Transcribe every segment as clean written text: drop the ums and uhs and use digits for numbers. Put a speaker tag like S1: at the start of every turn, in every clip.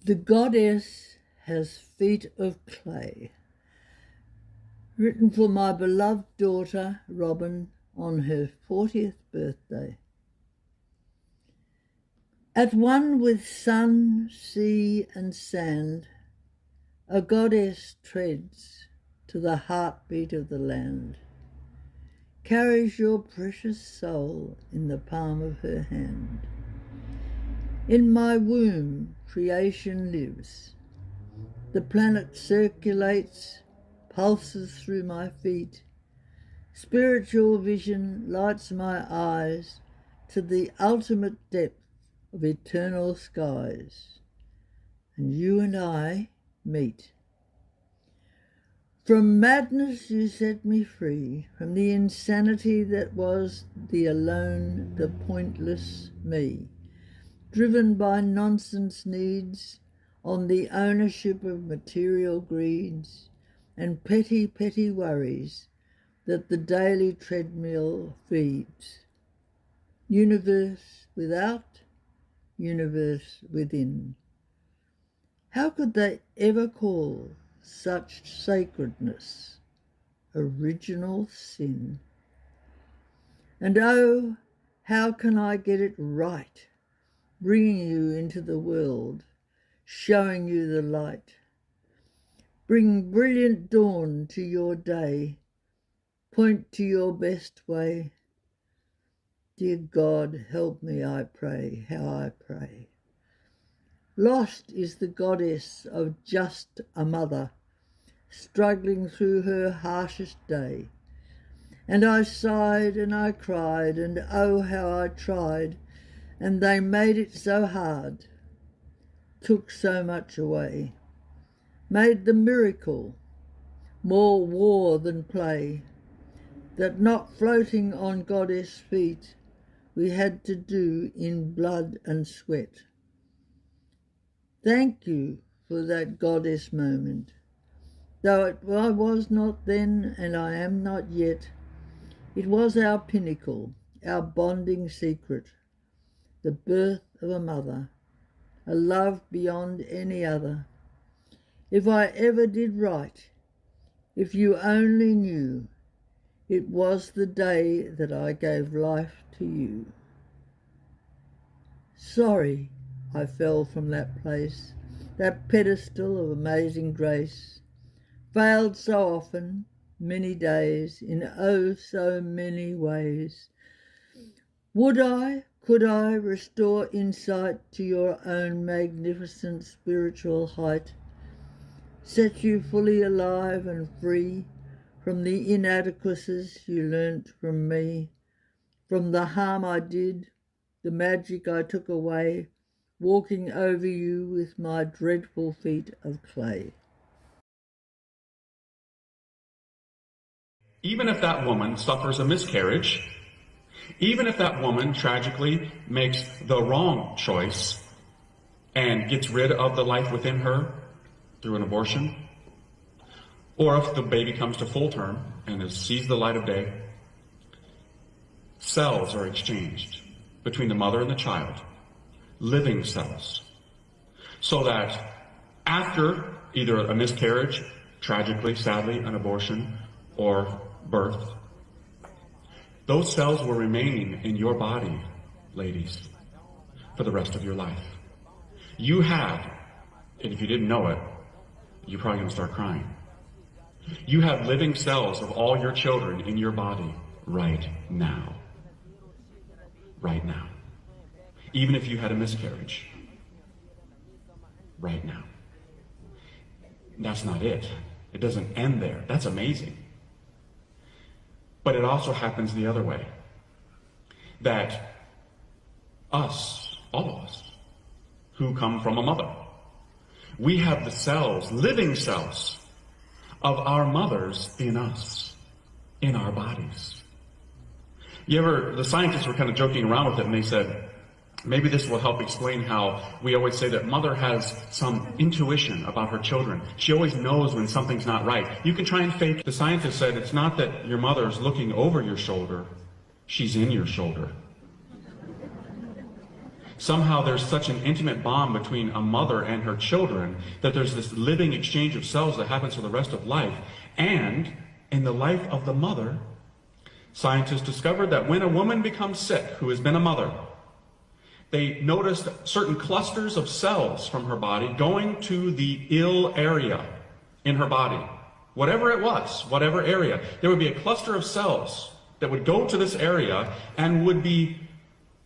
S1: The goddess has feet of clay. Written for my beloved daughter, Robin, on her 40th birthday. At one with sun, sea and sand, a goddess treads to the heartbeat of the land, carries your precious soul in the palm of her hand. In my womb, creation lives. The planet circulates, pulses through my feet. Spiritual vision lights my eyes to the ultimate depth of eternal skies. And you and I meet. From madness you set me free, from the insanity that was the alone, the pointless me, driven by nonsense needs, on the ownership of material greeds, and petty, petty worries that the daily treadmill feeds. Universe without, universe within. How could they ever call such sacredness original sin? And oh, how can I get it right, bringing you into the world, showing you the light? Bring brilliant dawn to your day, point to your best way. Dear God, help me, I pray, how I pray. Lost is the goddess of just a mother, struggling through her harshest day. And I sighed and I cried, and oh, how I tried, and they made it so hard, took so much away, made the miracle more war than play, that not floating on goddess feet we had to do in blood and sweat. Thank you for that goddess moment, though I was not then and I am not yet. It was our pinnacle, our bonding secret, the birth of a mother, a love beyond any other. If I ever did right, if you only knew, it was the day that I gave life to you. Sorry I fell from that place, that pedestal of amazing grace, failed so often, many days, in oh so many ways. Would I, could I restore insight to your own magnificent spiritual height, set you fully alive and free from the inadequacies you learnt from me, from the harm I did, the magic I took away, walking over you with my dreadful feet of clay.
S2: Even if that woman suffers a miscarriage, even if that woman tragically makes the wrong choice and gets rid of the life within her through an abortion, or if the baby comes to full term and sees the light of day, cells are exchanged between the mother and the child, living cells, so that after either a miscarriage, tragically, sadly, an abortion, or birth, those cells will remain in your body, ladies, for the rest of your life. You have, and if you didn't know it, you're probably going to start crying. You have living cells of all your children in your body right now. Right now. Even if you had a miscarriage. Right now. That's not it. It doesn't end there. That's amazing. But it also happens the other way. That us, all of us, who come from a mother, we have the cells, living cells, of our mothers in us, in our bodies. The scientists were kind of joking around with it, and they said, maybe this will help explain how we always say that mother has some intuition about her children. She always knows when something's not right. You can try and fake. The scientists said it's not that your mother's looking over your shoulder, she's in your shoulder. somehow there's such an intimate bond between a mother and her children that there's this living exchange of cells that happens for the rest of life. And in the life of the mother, scientists discovered that when a woman becomes sick, who has been a mother, they noticed certain clusters of cells from her body going to the ill area in her body. Whatever it was, whatever area, there would be a cluster of cells that would go to this area and would be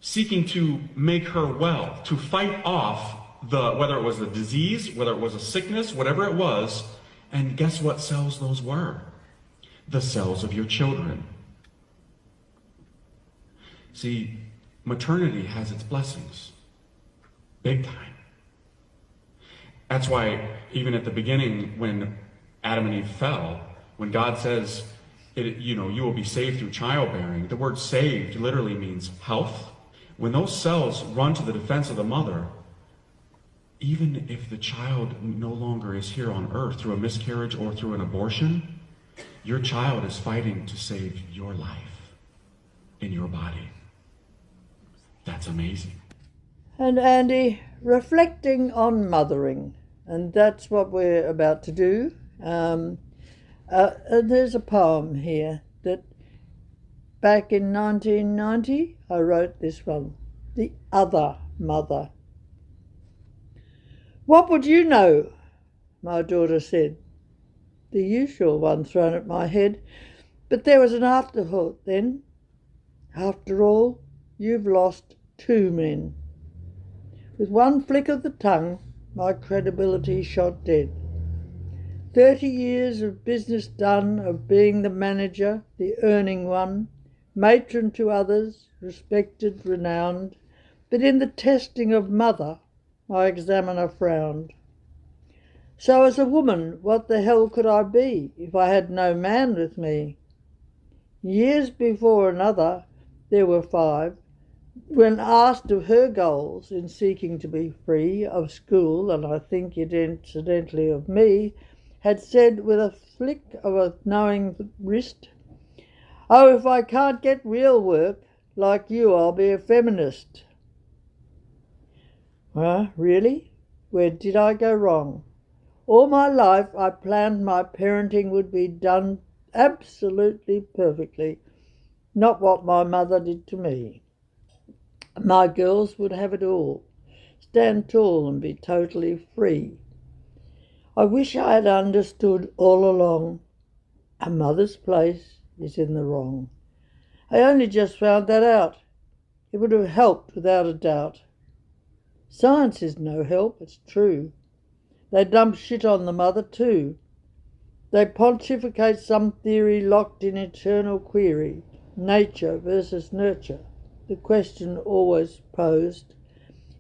S2: seeking to make her well, to fight off whether it was a disease, whether it was a sickness, whatever it was. And guess what cells those were? The cells of your children. See, maternity has its blessings. Big time. That's why even at the beginning, when Adam and Eve fell, when God says, you will be saved through childbearing, the word saved literally means health. When those cells run to the defense of the mother, even if the child no longer is here on earth through a miscarriage or through an abortion, your child is fighting to save your life in your body. That's amazing.
S1: And Andy, reflecting on mothering, and that's what we're about to do. And there's a poem here that back in 1990 I wrote this one, The Other Mother. What would you know? My daughter said. The usual one thrown at my head, but there was an afterthought then. After all, you've lost 2 men. With one flick of the tongue, my credibility shot dead. 30 years of business done, of being the manager, the earning one, matron to others, respected, renowned, but in the testing of mother, my examiner frowned. So as a woman, what the hell could I be if I had no man with me? Years before another, there were 5, when asked of her goals in seeking to be free of school, and I think it incidentally of me, had said with a flick of a knowing wrist, "Oh, if I can't get real work like you, I'll be a feminist." Really? Where did I go wrong? All my life I planned my parenting would be done absolutely perfectly, not what my mother did to me. My girls would have it all, stand tall and be totally free. I wish I had understood all along a mother's place is in the wrong. I only just found that out. It would have helped without a doubt. Science is no help, it's true. They dump shit on the mother too. They pontificate some theory locked in eternal query, nature versus nurture. The question always posed,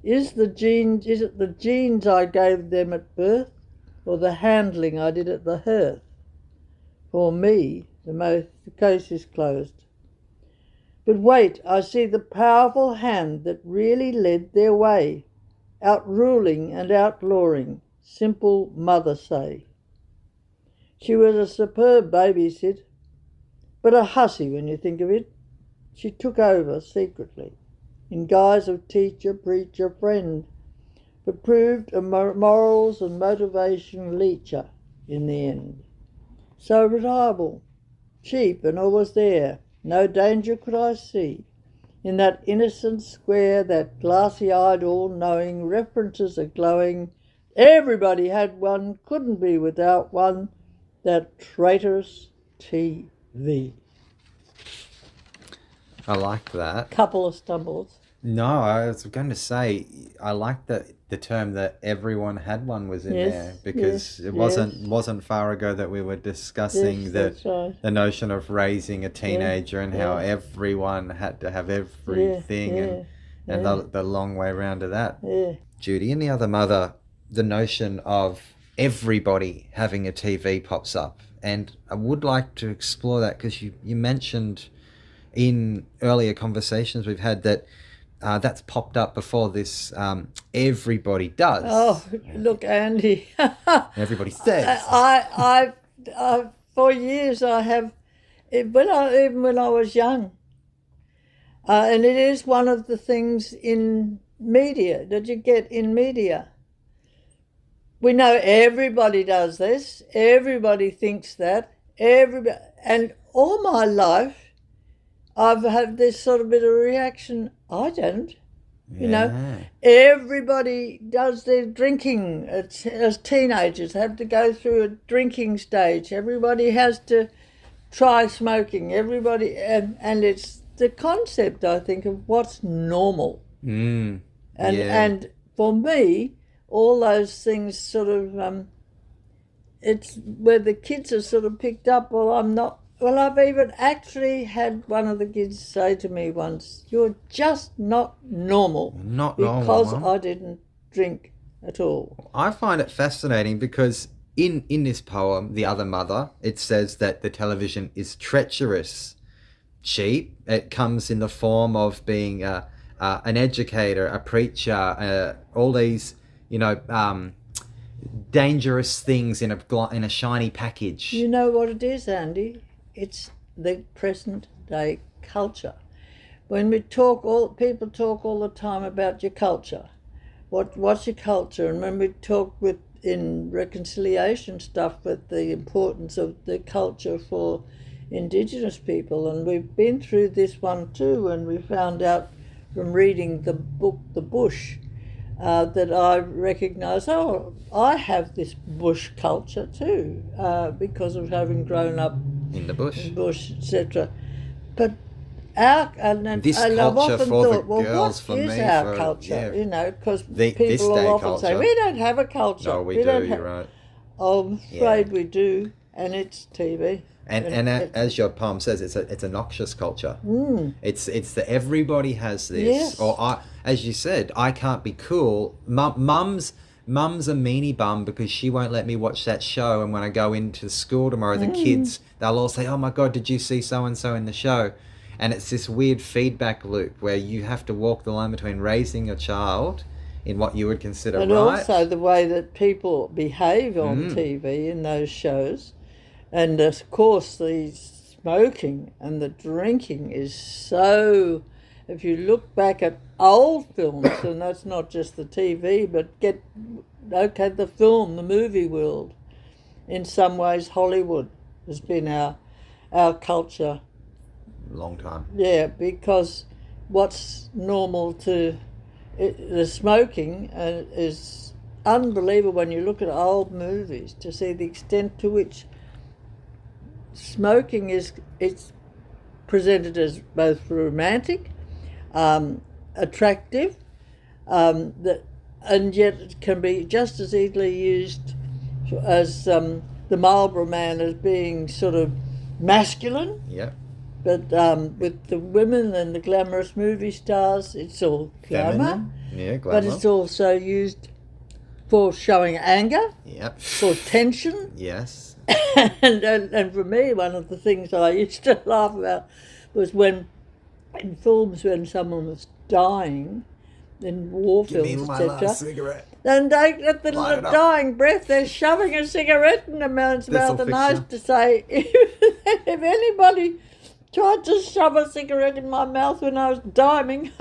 S1: is it the genes I gave them at birth, or the handling I did at the hearth? For me, the case is closed. But wait, I see the powerful hand that really led their way, outruling and outlawing, simple mother say. She was a superb babysit, but a hussy when you think of it. She took over secretly, in guise of teacher, preacher, friend, but proved a morals and motivation leecher in the end. So reliable, cheap and always there, no danger could I see. In that innocent square, that glassy-eyed, all-knowing, references are glowing, everybody had one, couldn't be without one, that traitorous TV.
S3: I like that.
S1: Couple of stumbles.
S3: No, I was going to say, I like the term that everyone had one was in there, because it wasn't far ago that we were discussing the notion of raising a teenager and how everyone had to have everything and the long way around to that.
S1: Yeah.
S3: Judy, and the other mother, the notion of everybody having a TV pops up, and I would like to explore that because you mentioned in earlier conversations we've had that that's popped up before this. Everybody does.
S1: Oh, look, Andy.
S3: Everybody says.
S1: I for years I have, even when I was young, and it is one of the things in media that you get in media. We know everybody does this. Everybody thinks that. Everybody, and all my life, I've had this sort of bit of a reaction. I don't. You know, everybody does their drinking as teenagers, have to go through a drinking stage. Everybody has to try smoking. Everybody, and it's the concept, I think, of what's normal. And for me, all those things sort of, it's where the kids are sort of picked up. Well, I'm not. Well, I've even actually had one of the kids say to me once, "You're just not normal."
S3: Not normal,
S1: because
S3: Mum.
S1: I didn't drink at all.
S3: I find it fascinating because in this poem, The Other Mother, it says that the television is treacherous, cheap. It comes in the form of being an educator, a preacher, all these, dangerous things in a shiny package.
S1: You know what it is, Andy? It's the present day culture. When we talk, people talk all the time about your culture. What's your culture? And when we talk in reconciliation stuff with the importance of the culture for Indigenous people, and we've been through this one too, and we found out from reading the book The Bush that I recognise, I have this bush culture too, because of having grown up
S3: in the bush,
S1: etc. But
S3: this
S1: I've
S3: culture
S1: often
S3: for
S1: thought,
S3: the
S1: well,
S3: girls,
S1: what
S3: for
S1: is
S3: me,
S1: our culture? Because
S3: this
S1: people
S3: day
S1: will often say,
S3: culture.
S1: we don't have a culture.
S3: No, we do, you're right.
S1: I'm afraid we do, and it's TV.
S3: And as your poem says, it's a noxious culture. It's that everybody has this.
S1: Yes.
S3: Or as you said, I can't be cool. Mum's a meanie bum because she won't let me watch that show. And when I go into school tomorrow, the kids, they'll all say, "Oh my God, did you see so and so in the show?" And it's this weird feedback loop where you have to walk the line between raising a child in what you would consider
S1: and
S3: right,
S1: also the way that people behave on TV in those shows. And of course, the smoking and the drinking is so. If you look back at old films, and that's not just the TV, but the film, the movie world. In some ways, Hollywood has been our culture.
S3: long time.
S1: Yeah, because what's normal the smoking is unbelievable when you look at old movies to see the extent to which smoking it's presented as both romantic, attractive, and yet it can be just as easily used as the Marlboro Man as being sort of masculine.
S3: Yeah.
S1: But with the women and the glamorous movie stars, it's all glamour.
S3: Feminine. Yeah, glamour.
S1: But it's also used for showing anger,
S3: Yep.
S1: for tension.
S3: Yes.
S1: And for me, one of the things I used to laugh about was in films when someone was dying, in war
S3: Give me
S1: films,
S3: my last
S1: etc.
S3: cigarette.
S1: And they, at the
S3: Light it up.
S1: dying breath, they're shoving a cigarette in their mouths.
S3: This'll
S1: About the
S3: fix
S1: nose
S3: you.
S1: to say, if anybody tried to shove a cigarette in my mouth when I was dying,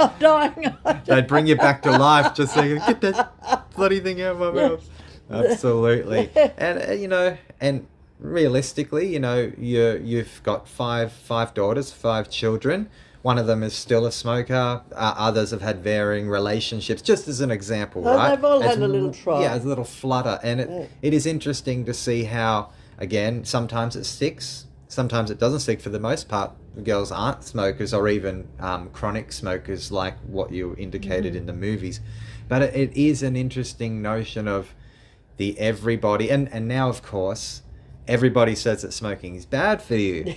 S3: They'd bring you back to life just so you get that bloody thing out of my mouth. Absolutely. And, and realistically, you've got five daughters, 5 children. One of them is still a smoker. Others have had varying relationships, just as an example, right?
S1: They've all had a little try.
S3: Yeah, a little flutter. And it is interesting to see how, again, sometimes it sticks, sometimes it doesn't stick. For the most part, girls aren't smokers or even chronic smokers like what you indicated in the movies. But it is an interesting notion of the everybody. And now, of course, everybody says that smoking is bad for you.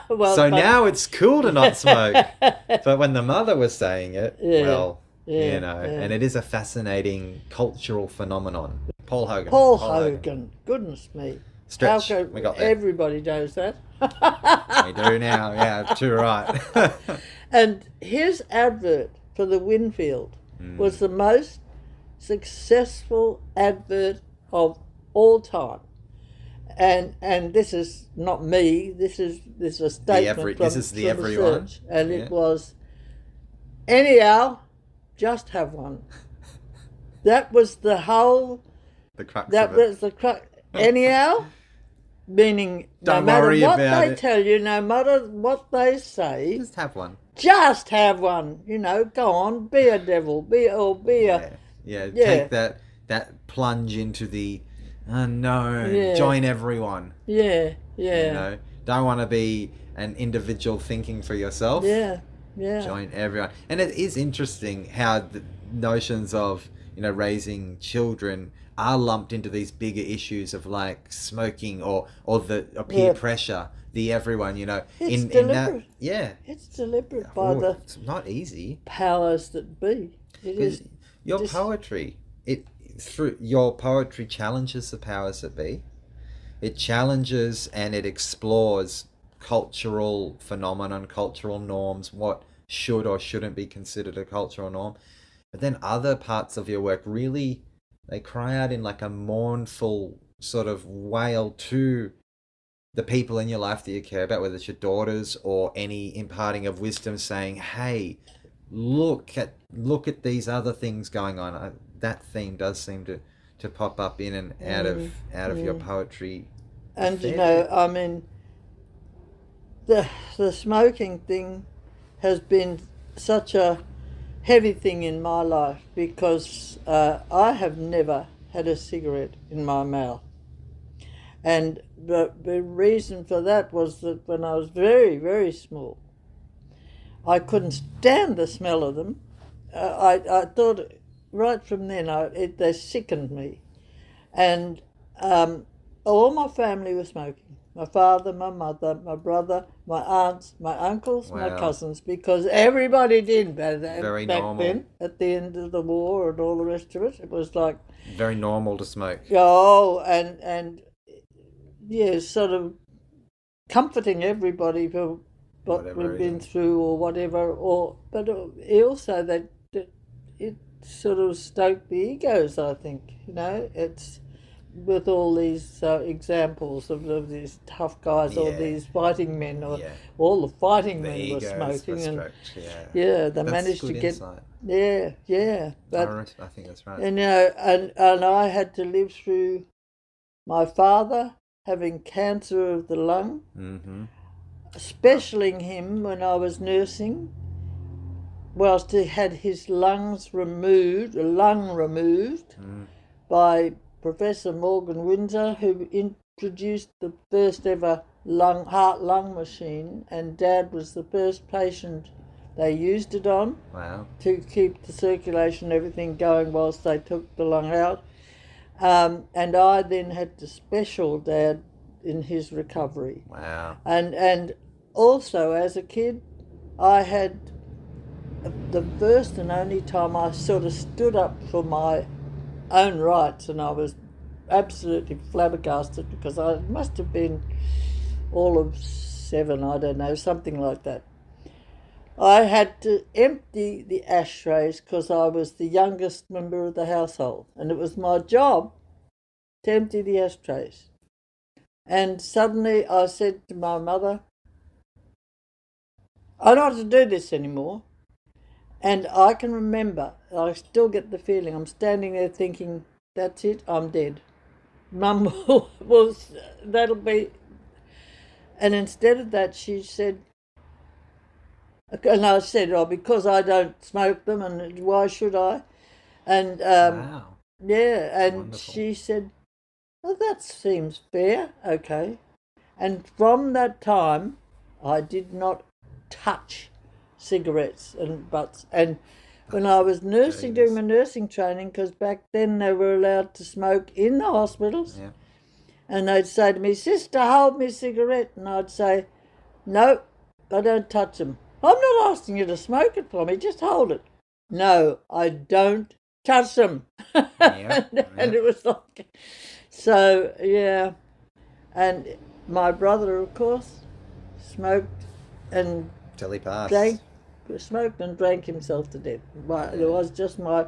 S3: Now it's cool to not smoke. But when the mother was saying it, and it is a fascinaing cultural phenomenon. Paul Hogan.
S1: Paul Hogan. Goodness me.
S3: Stretch. We got there.
S1: Everybody knows that.
S3: We do now. Yeah, too right.
S1: And his advert for the Winfield was the most successful advert of all time. And this is not me. This is a statement
S3: this is the everyone.
S1: research, and it was, anyhow, just have one. That was the whole.
S3: The crux
S1: That
S3: of it.
S1: was the crux. Anyhow, meaning
S3: Don't
S1: no matter
S3: worry
S1: what
S3: about
S1: they
S3: it.
S1: tell you, no matter what they say,
S3: Just have one.
S1: just have one. You know, go on, be a devil, be a.
S3: Yeah.
S1: Yeah.
S3: Take that plunge into the unknown.
S1: Yeah.
S3: Join everyone.
S1: Yeah, yeah.
S3: You know, don't want to be an individual thinking for yourself.
S1: Yeah, yeah.
S3: Join everyone. And it is interesting how the notions of, raising children are lumped into these bigger issues of like smoking or the peer pressure, the everyone,
S1: It's
S3: in
S1: deliberate.
S3: that.
S1: It's deliberate by the
S3: It's not easy.
S1: powers that be. It is.
S3: Your poetry, through your poetry challenges the powers that be. It challenges and it explores cultural phenomenon, cultural norms, what should or shouldn't be considered a cultural norm. But then other parts of your work really, they cry out in like a mournful sort of wail to the people in your life that you care about, whether it's your daughters or any imparting of wisdom, saying, hey, look at these other things going on. That theme does seem to pop up in and out of your poetry.
S1: And I mean, the smoking thing has been such a heavy thing in my life because I have never had a cigarette in my mouth. And the reason for that was that when I was very, very small, I couldn't stand the smell of them. I thought right from then they sickened me. And all my family were smoking. My father, my mother, my brother, my aunts, my uncles, my cousins, because everybody did back then, at the end of the war and all the rest of it. It was like...
S3: very normal to smoke.
S1: Oh, and yeah, sort of comforting everybody for what we've been through or whatever. But also that it sort of stoked the egos, I think. It's... with all these examples of these tough guys or these fighting men or all the fighting men were smoking they managed to get insight. But
S3: I think that's right.
S1: And and I had to live through my father having cancer of the lung, specialing him when I was nursing, whilst he had his lung removed by Professor Morgan Windsor, who introduced the first ever heart-lung machine, and Dad was the first patient they used it on to keep the circulation and everything going whilst they took the lung out. And I then had to special Dad in his recovery.
S3: Wow.
S1: And also as a kid, I had the first and only time I sort of stood up for my own rights, and I was absolutely flabbergasted because I must have been all of 7, I don't know, something like that. I had to empty the ashtrays because I was the youngest member of the household, and it was my job to empty the ashtrays. And suddenly I said to my mother, I don't want to do this anymore. And I can remember, I still get the feeling, I'm standing there thinking, that's it, I'm dead. Mum that'll be... And instead of that, she said, and I said, because I don't smoke them, and why should I? And
S3: wow.
S1: Yeah, and
S3: wonderful.
S1: She said, well, that seems fair, okay. And from that time, I did not touch cigarettes and butts. And when I was nursing, doing my nursing training, because back then they were allowed to smoke in the hospitals, and they'd say to me, sister, hold me a cigarette, and I'd say, no, I don't touch them. I'm not asking you to smoke it for me, just hold it. No, I don't touch them. And it was like, so, yeah. And my brother, of course, smoked and
S3: till he passed.
S1: Smoked and drank himself to death. It was just my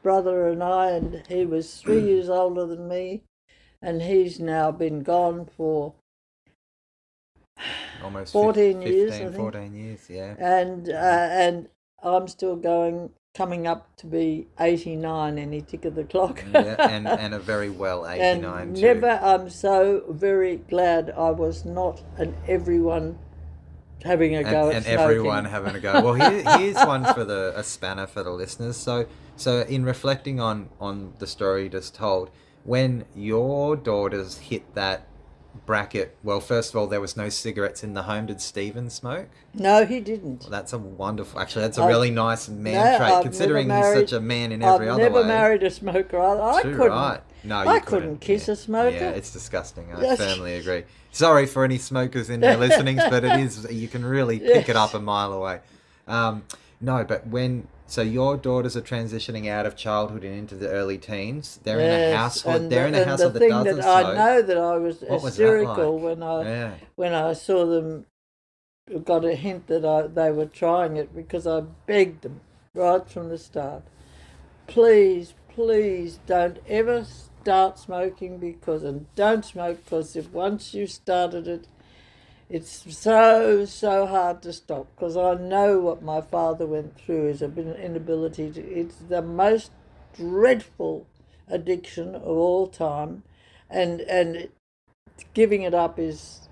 S1: brother and I, and he was 3 years older than me, and he's now been gone for
S3: almost
S1: 14
S3: 15,
S1: years, I think.
S3: 14 years, yeah.
S1: And I'm still going coming up to be 89 any tick of the clock.
S3: Yeah, and a very well 89
S1: and
S3: too.
S1: never, I'm so very glad I was not an everyone having a go at
S3: and
S1: smoking.
S3: everyone having a go. Well, here's one for a spanner for the listeners. So in reflecting on the story you just told, when your daughters hit that bracket, well, first of all, there was no cigarettes in the home. Did Stephen smoke?
S1: No, he didn't.
S3: Well, that's a wonderful. Actually, that's a really nice man trait,
S1: I've
S3: considering
S1: never
S3: he's
S1: married,
S3: such a man in every
S1: I've
S3: other way.
S1: never married a smoker. I
S3: Too
S1: couldn't.
S3: right. No, you
S1: I couldn't kiss a smoker.
S3: Yeah, it's disgusting. I firmly agree. Sorry for any smokers in there listening, but it is. You can really pick it up a mile away. No, but so your daughters are transitioning out of childhood and into the early teens. They're in a household. They're in a household that doesn't smoke.
S1: I know that I was
S3: What
S1: hysterical
S3: was that like?
S1: when I saw them. Got a hint that they were trying it, because I begged them right from the start. Please don't ever start smoking, and don't smoke, because if once you started it, it's so hard to stop, because I know what my father went through is an inability to. It's the most dreadful addiction of all time, and giving it up is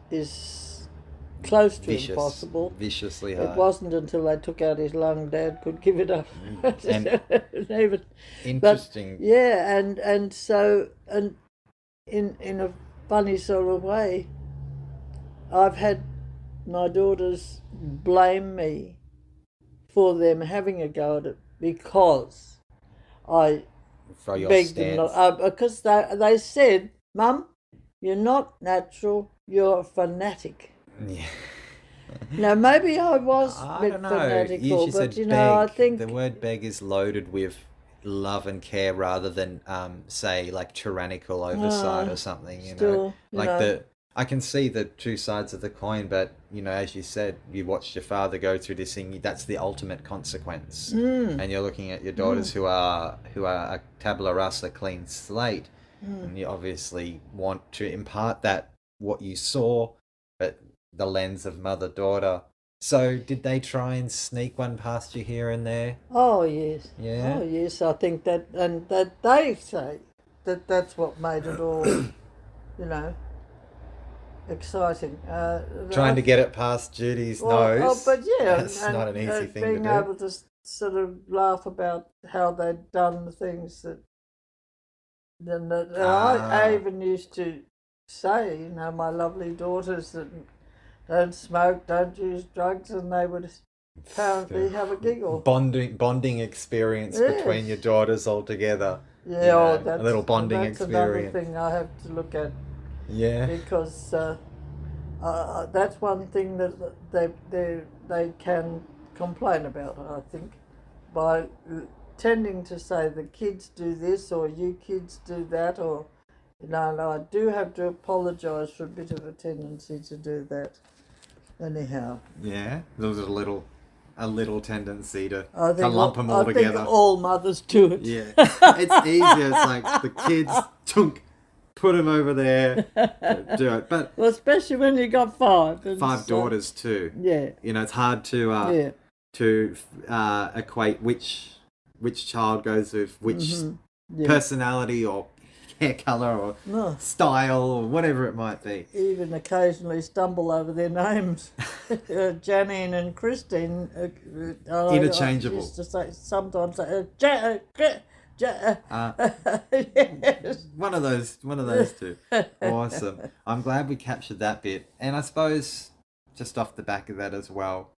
S1: close to impossible.
S3: Viciously hard.
S1: It wasn't until they took out his lung Dad could give it up.
S3: And
S1: even,
S3: interesting.
S1: But, yeah, and so in a funny sort of way, I've had my daughters blame me for them having a go at it, because I begged them not, because they said, "Mum, you're not natural, you're a fanatic."
S3: Yeah.
S1: Now, maybe I was
S3: I
S1: a bit
S3: don't know.
S1: fanatical, but
S3: said
S1: you know,
S3: beg.
S1: I think
S3: the word beg is loaded with love and care rather than say like tyrannical oversight or something. I can see the two sides of the coin, but as you said, you watched your father go through this thing. That's the ultimate consequence, and you're looking at your daughters who are a tabula rasa, clean slate, and you obviously want to impart that what you saw, but the lens of mother-daughter. So did they try and sneak one past you here and there?
S1: Oh yes,
S3: yeah,
S1: oh yes. I think that, and that they say that's what made it all, exciting.
S3: Trying to get it past Judy's nose.
S1: Oh, but yeah,
S3: that's not an easy thing to do.
S1: Being able to sort of laugh about how they'd done the things that. I even used to say, my lovely daughters that don't smoke, don't use drugs, and they would apparently have a giggle.
S3: Bonding experience between your daughters all together.
S1: Yeah,
S3: a little bonding experience.
S1: That's another thing I have to look at.
S3: Yeah.
S1: Because that's one thing that they can complain about, I think, by tending to say the kids do this or you kids do that, or I do have to apologise for a bit of a tendency to do that. Anyhow.
S3: Yeah, there was a little tendency to lump them all together.
S1: I think all mothers do it.
S3: Yeah, it's easier. It's like the kids, put them over there, do it. But
S1: especially when you got five.
S3: Five daughters too.
S1: Yeah.
S3: It's hard to equate which child goes with which personality or hair colour or style or whatever it might be.
S1: Even occasionally stumble over their names. Janine and Christine.
S3: Interchangeable.
S1: I used to say sometimes, yes.
S3: One of those two. Awesome. I'm glad we captured that bit. And I suppose just off the back of that as well,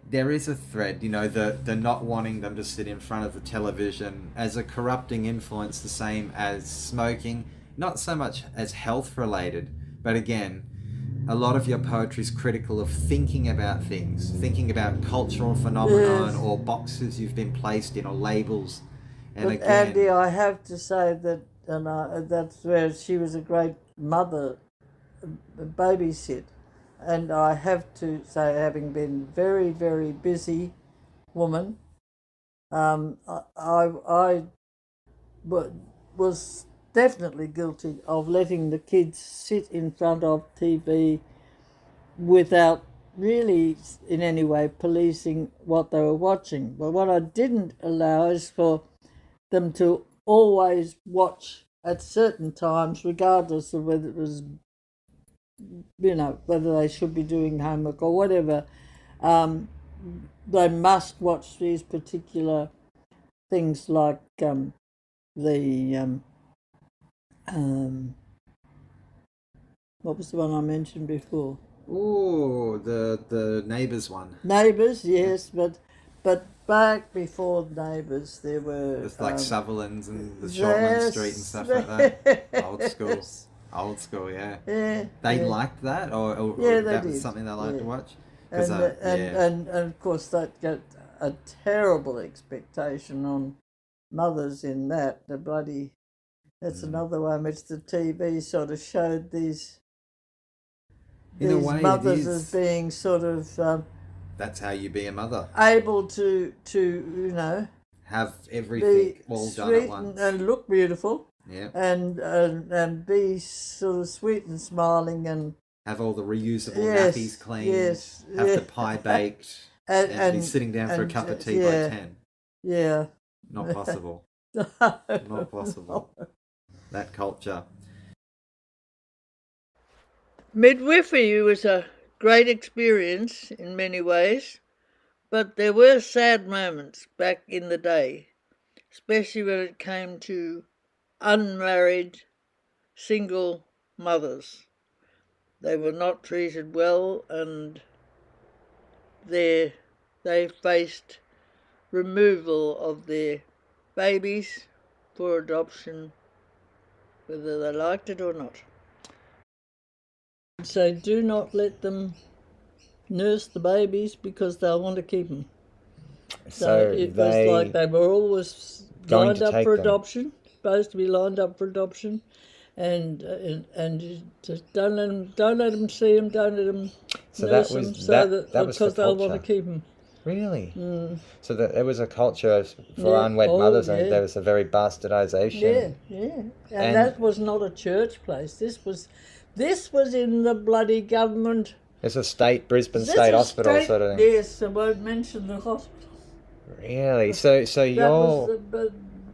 S3: there is a thread, the not wanting them to sit in front of the television as a corrupting influence, the same as smoking, not so much as health related, but again, a lot of your poetry is critical of thinking about things, thinking about cultural phenomenon or boxes you've been placed in or labels. And
S1: but
S3: again,
S1: Andy, I have to say that, and that's where she was a great mother, babysit. And I have to say, having been very, very busy woman, I was definitely guilty of letting the kids sit in front of TV without really in any way policing what they were watching. But what I didn't allow is for them to always watch at certain times, regardless of whether it was, whether they should be doing homework or whatever. They must watch these particular things like the what was the one I mentioned before?
S3: Oh, the Neighbours one.
S1: Neighbours, yes, but back before Neighbours, there were
S3: it's like Sutherland's and the Shortman Street and stuff like that. Old school, yeah.
S1: Yeah.
S3: They liked that, or
S1: yeah,
S3: that
S1: was
S3: did. Something they liked to watch.
S1: And of course that got a terrible expectation on mothers in that. The bloody, that's another one which the TV sort of showed these mothers as being sort of
S3: that's how you be a mother,
S1: able to
S3: have everything all done at once
S1: and look beautiful,
S3: yeah,
S1: and be sort of sweet and smiling and
S3: have all the reusable nappies cleaned, have the pie baked, and be sitting down for a cup of tea by 10.
S1: Yeah.
S3: Not possible.
S1: No.
S3: Not possible. That culture.
S1: Midwifery was a great experience in many ways, but there were sad moments back in the day, especially when it came to unmarried single mothers. They were not treated well, and they faced removal of their babies for adoption, whether they liked it or not. So do not let them nurse the babies because they'll want to keep them. So it was like they were always lined up for adoption, supposed to be lined up for adoption, and just don't let them see them, don't let them nurse them, because they'll want to keep them.
S3: Really? Mm. So there was a culture for unwed mothers, and there was a very bastardization.
S1: Yeah. And that was not a church place. This was in the bloody government.
S3: It's a Brisbane State Hospital sort of thing.
S1: Yes, I won't mention the hospital.
S3: Really? So you're...
S1: was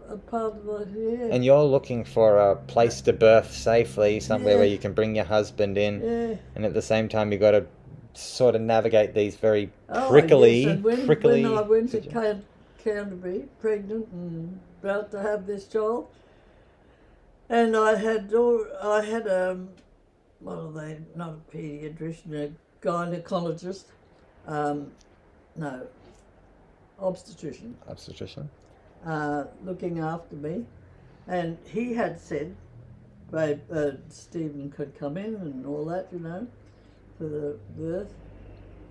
S1: a part of the,
S3: And you're looking for a place to birth safely, somewhere where you can bring your husband in, and at the same time you've got to sort of navigate these very prickly...
S1: Yes. And when I went to Canterbury, pregnant and about to have this child, and I had what are they, not a paediatrician, a gynecologist, obstetrician. Looking after me, and he had said, Stephen could come in and all that, for the birth.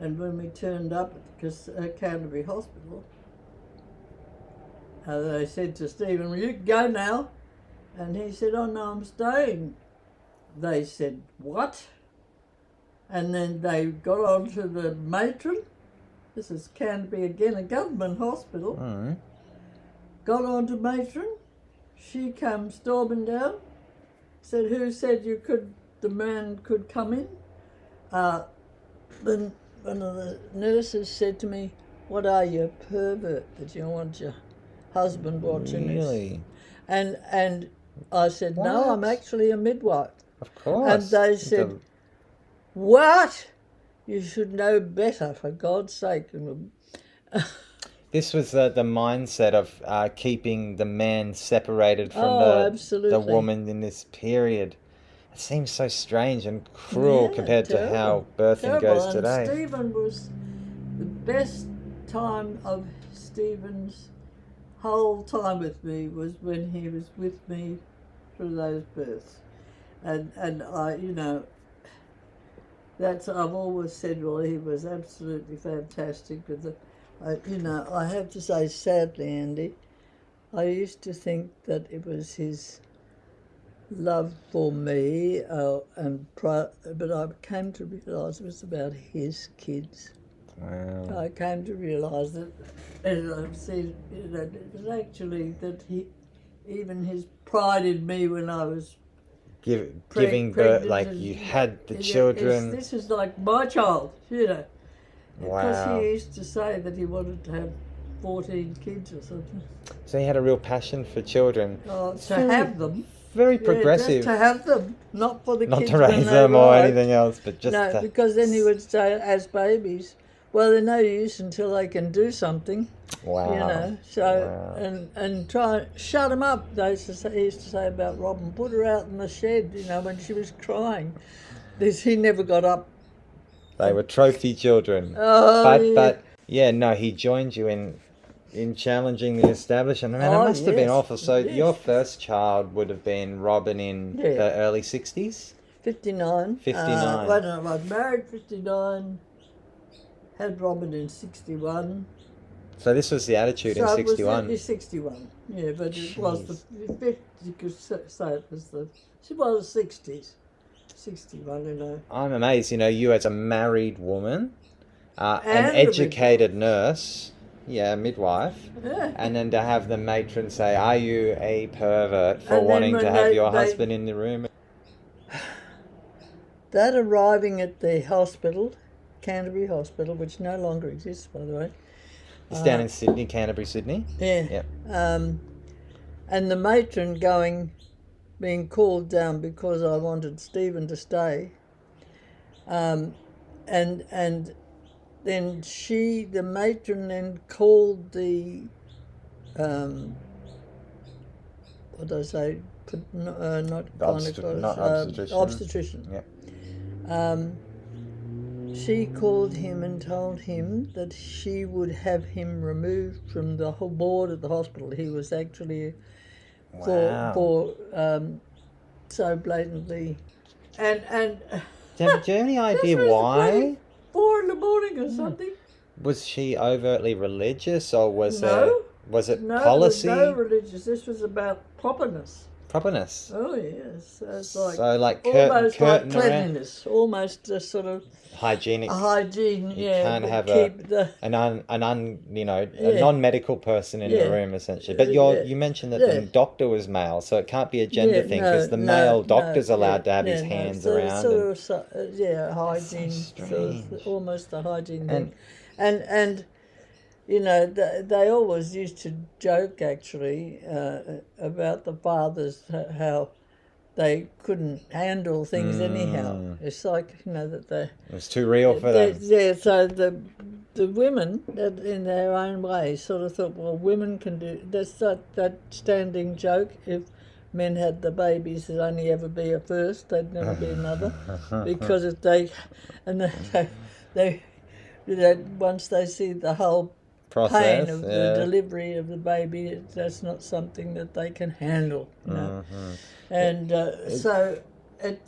S1: And when we turned up at Canterbury Hospital, they said to Stephen, well, you can go now. And he said, oh no, I'm staying. They said, what? And then they got on to the matron. This is Canterbury again, a government hospital.
S3: Mm. Got
S1: on to matron. She came storming down. Said, who said the man could come in? Then one of the nurses said to me, what are you, a pervert, that you want your husband watching this?
S3: Really?
S1: And I said, no, I'm actually a midwife.
S3: Of course.
S1: And they said, what? You should know better, for God's sake.
S3: This was the mindset of keeping the man separated from the woman in this period. It seems so strange and cruel compared to how birthing goes today.
S1: And Stephen was the best time of Stephen's whole time with me was when he was with me through those births. And I, I've always said, well, he was absolutely fantastic. But I have to say, sadly, Andy, I used to think that it was his love for me, but I came to realise it was about his kids.
S3: Wow.
S1: I came to realise that, as I've said, it was actually that even his pride in me when I was
S3: giving birth, like you had the children.
S1: This is like my child, Because
S3: Wow.
S1: he used to say that he wanted to have 14 kids or something.
S3: So he had a real passion for children.
S1: Oh,
S3: It's
S1: to
S3: very-
S1: have them.
S3: Very
S1: Yeah,
S3: progressive.
S1: just to have them, not for the
S3: Not
S1: kids
S3: to
S1: when
S3: raise
S1: they
S3: them or
S1: arrived.
S3: anything else, but just
S1: No,
S3: to...
S1: because then he would say, as babies, well, they're no use until they can do something.
S3: Wow.
S1: You know, so
S3: Wow.
S1: and try shut them up. They used to say, he used to say about Robin, put her out in the shed. You know, when she was crying, he never got up.
S3: They were trophy children.
S1: Oh,
S3: But yeah, no, he joined you in challenging the establishment. Man, it must have been
S1: yes,
S3: awful. So
S1: yes.
S3: your first child would have been Robin in the early 60s?
S1: 59.
S3: 59.
S1: I don't know. I was married 59. Had Robin in 61.
S3: So this was the attitude in
S1: So
S3: 61.
S1: it was 61. Yeah, but it was you could say it was she was the 60s. 61, you know.
S3: I'm amazed, you as a married woman, an
S1: And a
S3: educated nurse, midwife,
S1: Yeah.
S3: and then to have the matron say, are you a pervert for
S1: And then
S3: wanting to
S1: when
S3: have
S1: they-
S3: your
S1: they-
S3: husband in the room?
S1: That arriving at the hospital, Canterbury Hospital, which no longer exists, by the way.
S3: It's down in Sydney, Canterbury, Sydney.
S1: Yeah.
S3: Yep.
S1: And the matron being called down because I wanted Stephen to stay. And then the matron then called the, what did I say? Not gynecologist, obstetrician.
S3: Yep.
S1: She called him and told him that she would have him removed from the whole board of the hospital. He was actually for so blatantly and
S3: Do you have any idea
S1: this was
S3: why?
S1: 4 in the morning or something.
S3: Was she overtly religious, or was
S1: No.
S3: was it
S1: No,
S3: policy?
S1: no religious. This was about properness.
S3: Properness.
S1: Oh yes, it's like
S3: So like
S1: almost like
S3: curtain around,
S1: cleanliness, almost just sort of
S3: hygienic.
S1: hygiene.
S3: You
S1: Yeah,
S3: can't
S1: but
S3: have
S1: keep
S3: a
S1: Yeah.
S3: non-medical person in the
S1: Yeah.
S3: room essentially. But you mentioned that the doctor was male, so it can't be a gender thing because the male doctor's allowed to have his hands around.
S1: Hygiene,
S3: strange.
S1: almost a hygiene thing, and they always used to joke actually about the fathers how they couldn't handle things anyhow. It's like that they.
S3: It was too real for them.
S1: Yeah, so the women, in their own way, sort of thought, well, women can do that's that standing joke. If men had the babies, there'd only ever be a first, there'd never be another, because if they once they see the whole
S3: Process,
S1: pain of the delivery of the baby, that's not something that they can handle, and so it.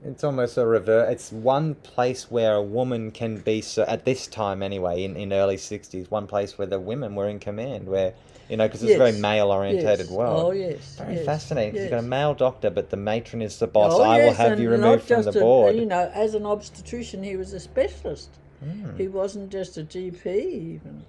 S3: It's almost a reverse. It's one place where a woman can be, so at this time anyway, in early 60s, one place where the women were in command, where, because it's a very male-orientated world.
S1: Oh, yes.
S3: Very fascinating.
S1: Yes.
S3: You've got a male doctor, but the matron is the boss.
S1: Oh,
S3: I will
S1: yes,
S3: have
S1: and
S3: you
S1: not
S3: removed from
S1: just
S3: the board.
S1: as an obstetrician, he was a specialist. He wasn't just a GP even.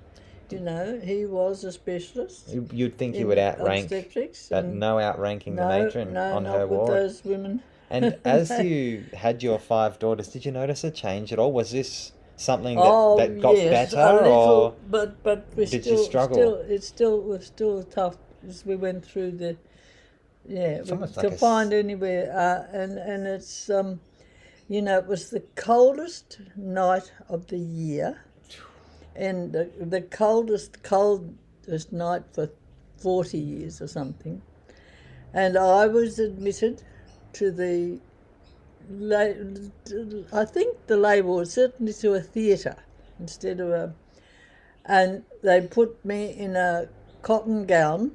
S1: He was a specialist.
S3: You'd think he would outrank,
S1: obstetrics,
S3: but no outranking the matron on her ward.
S1: with those women.
S3: And as you had your 5 daughters, did you notice a change at all? Was this something that got better,
S1: a little,
S3: or
S1: but we
S3: did
S1: still,
S3: you struggle?
S1: It was still tough as we went through the. Yeah,
S3: It's almost
S1: to
S3: like
S1: find anywhere, and it's it was the coldest night of the year, and the coldest night for 40 years or something, and I was admitted to I think the label was certainly to a theatre instead of and they put me in a cotton gown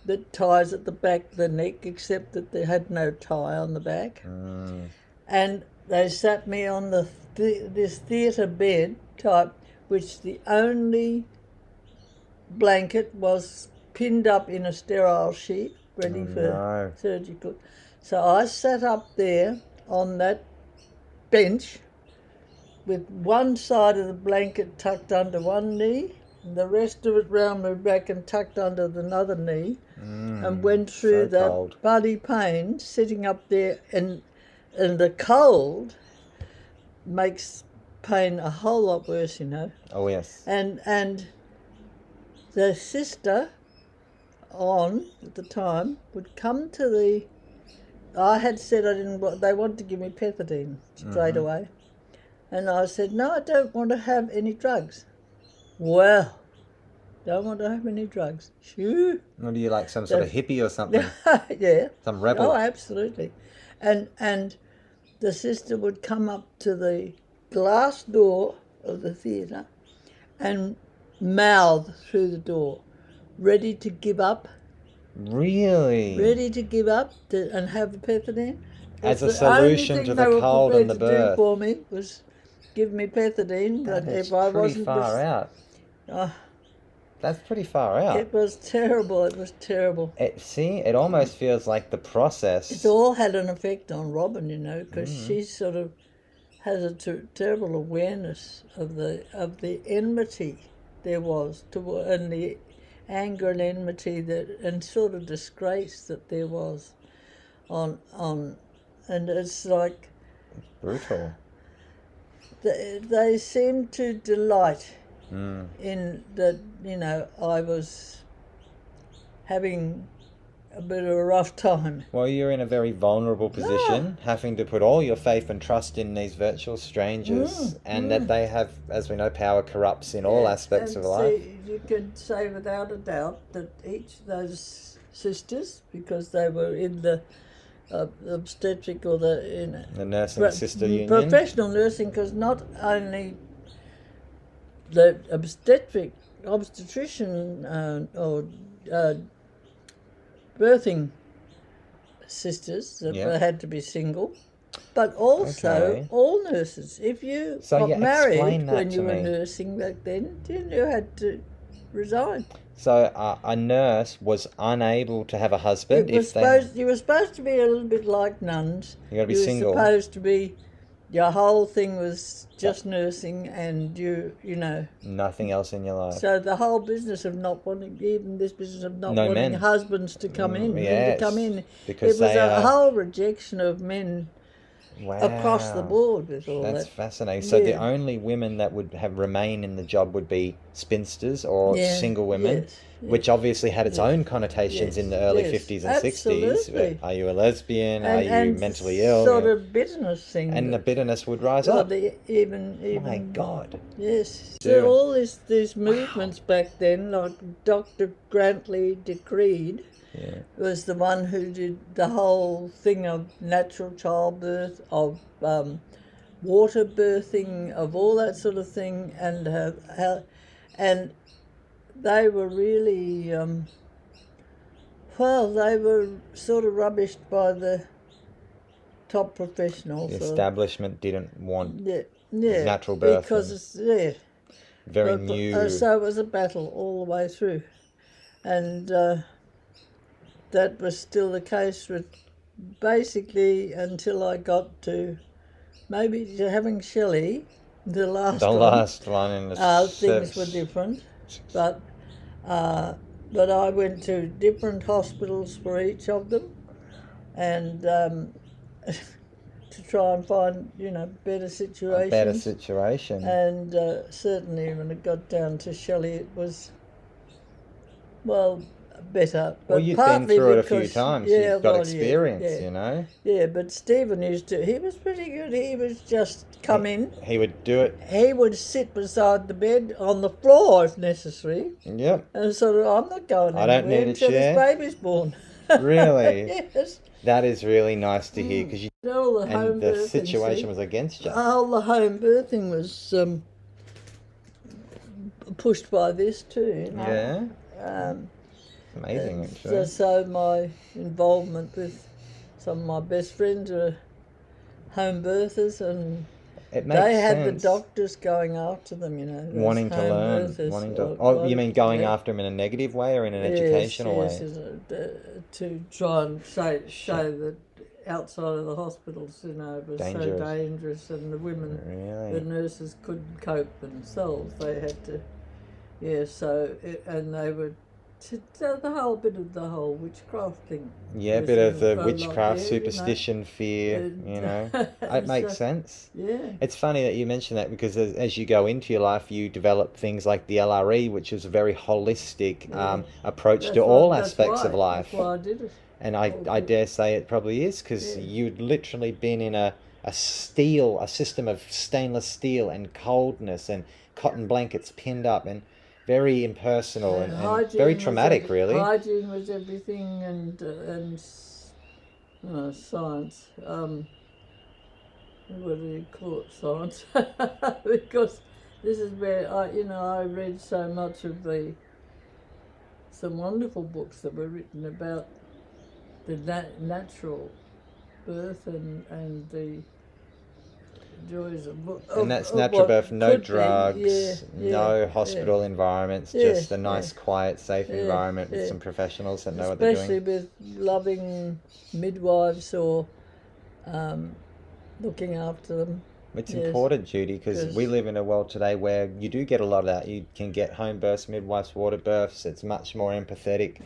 S1: that ties at the back of the neck, except that they had no tie on the back. And they sat me on this theatre bed type, which the only blanket was pinned up in a sterile sheet, ready for surgical. So I sat up there on that bench with one side of the blanket tucked under one knee and the rest of it round my back and tucked under the other knee, and went through that
S3: cold.
S1: bloody pain sitting up there, and the cold makes pain a whole lot worse, you know.
S3: Oh, yes.
S1: And the sister at the time would come to the... I had said I didn't want... They wanted to give me pethidine straight away. And I said, no, I don't want to have any drugs. Well, don't want to have any drugs. Shoo.
S3: What are you, like some sort of hippie or something?
S1: Yeah.
S3: Some rebel?
S1: Oh, absolutely. And the sister would come up to the glass door of the theatre and mouth through the door, ready to give up.
S3: Really?
S1: Ready to give up and have the pethidine.
S3: As a solution to the cold and the birth.
S1: The only thing they were prepared to do for me was give me pethidine.
S3: That
S1: But
S3: is
S1: if I
S3: pretty
S1: wasn't
S3: far out. That's pretty far out.
S1: It was terrible. It was terrible.
S3: It almost feels like the process...
S1: It's all had an effect on Robin, you know, because she sort of has a terrible awareness of the enmity there was, and the anger and enmity and sort of disgrace that there was on, and it's like...
S3: Brutal.
S1: They seem to delight in that, you know, I was having a bit of a rough time.
S3: Well, you're in a very vulnerable position, having to put all your faith and trust in these virtual strangers, and that they have, as we know, power corrupts in all aspects of life.
S1: You could say without a doubt that each of those sisters, because they were in the obstetric or the
S3: nursing sister union,
S1: professional nursing, because not only the obstetrician or birthing sisters that had to be single, but also all nurses. If you got married when you were nursing back then you had to resign.
S3: So a nurse was unable to have a husband.
S1: You were supposed to be a little bit like nuns.
S3: You got to be single.
S1: You were supposed to be... Your whole thing was just nursing, and you know...
S3: Nothing else in your life.
S1: So the whole business of not wanting... Even this business of not wanting husbands to come in.
S3: Yes,
S1: to come in.
S3: Because
S1: it was a whole rejection of men across the board with all that.
S3: That's fascinating. So the only women that would have remained in the job would be spinsters or single women, which obviously had its own connotations in the early 50s and 60s. Are you a lesbian? Are you mentally ill?
S1: Sort of bitterness thing.
S3: And the bitterness would rise up.
S1: Even
S3: my God.
S1: Yes. So all these movements back then, like Dr. Grantley decreed, was the one who did the whole thing of natural childbirth, of water birthing, of all that sort of thing, and they were really they were sort of rubbished by the top professionals.
S3: The establishment didn't want natural birth
S1: because it's
S3: very new.
S1: So it was a battle all the way through, and that was still the case with basically until I got to maybe having Shelley, the last one in the things were different, but I went to different hospitals for each of them, and to try and find better situations.
S3: A better situation.
S1: And certainly when it got down to Shelley, it was better. But
S3: you've been through it a few times. You've got experience, you know.
S1: Yeah, but Stephen he was pretty good. He was just come in.
S3: He would do it.
S1: He would sit beside the bed on the floor if necessary.
S3: Yep.
S1: And sort of, I'm not going anywhere until this baby's born.
S3: Really?
S1: Yes.
S3: That is really nice to hear, because the situation was against you.
S1: All the home birthing was pushed by this too. You know?
S3: Yeah. Amazing, actually.
S1: So my involvement with some of my best friends were home birthers, and they had the doctors going after them,
S3: wanting to learn, you mean going after them in a negative way or in an educational way?
S1: To try and show that outside of the hospitals, it was so dangerous, and the women, the nurses couldn't cope themselves. They had to, and they were the whole bit of the whole witchcraft thing.
S3: Yeah, a bit of the witchcraft,
S1: there,
S3: superstition, fear, It makes sense.
S1: Yeah.
S3: It's funny that you mention that because as you go into your life, you develop things like the LRE, which is a very holistic approach to all aspects of life.
S1: That's why I did it.
S3: And I dare say it probably is because you'd literally been in a system of stainless steel and coldness and cotton blankets pinned up and very impersonal and very traumatic, really.
S1: Hygiene was everything, and science. What do you call it, science? Because this is where I read so much of some wonderful books that were written about the natural birth and the joys of
S3: and that's natural birth, no drugs, no hospital environments, just a nice, quiet, safe environment with some professionals that know what they're doing.
S1: Especially with loving midwives or looking after them.
S3: It's important, Judy, because we live in a world today where you do get a lot of that. You can get home births, midwives, water births. It's much more empathetic.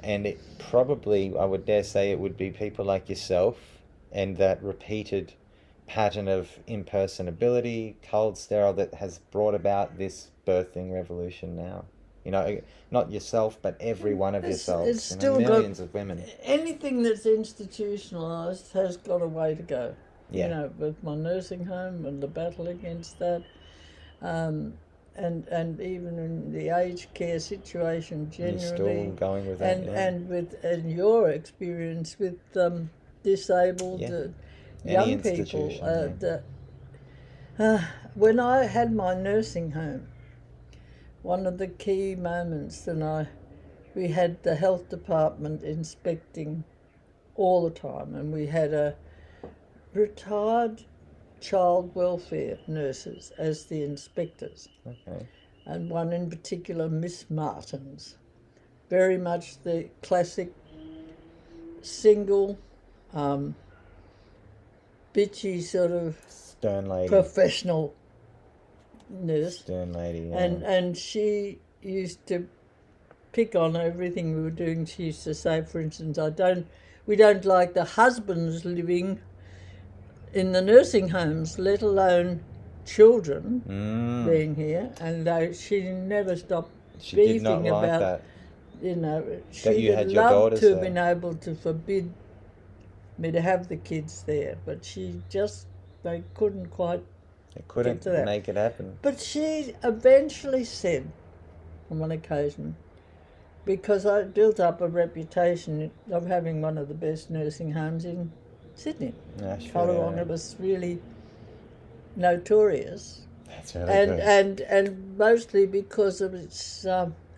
S3: And it probably, I would dare say, it would be people like yourself and that repeated pattern of impersonability, cold, sterile, that has brought about this birthing revolution now. Not yourself, but every one of yourselves.
S1: It's still
S3: millions of women.
S1: Anything that's institutionalised has got a way to go.
S3: Yeah.
S1: With my nursing home and the battle against that, and even in the aged care situation generally.
S3: You're still going with that,
S1: and your experience with disabled young people. When I had my nursing home, one of the key moments, we had the health department inspecting all the time, and we had a retired child welfare nurses as the inspectors.
S3: Okay.
S1: And one in particular, Miss Martins, very much the classic single, bitchy sort of
S3: stern lady,
S1: professional nurse.
S3: Stern lady, yeah.
S1: And she used to pick on everything we were doing. She used to say, for instance, we don't like the husbands living in the nursing homes, let alone children being here. And she never stopped beefing about
S3: that.
S1: She would love to have been able to forbid me to have the kids there, but they couldn't quite get to that.
S3: Make it happen.
S1: But she eventually said, on one occasion, because I built up a reputation of having one of the best nursing homes in Sydney. Coloronga was really notorious.
S3: That's really good.
S1: And mostly because of its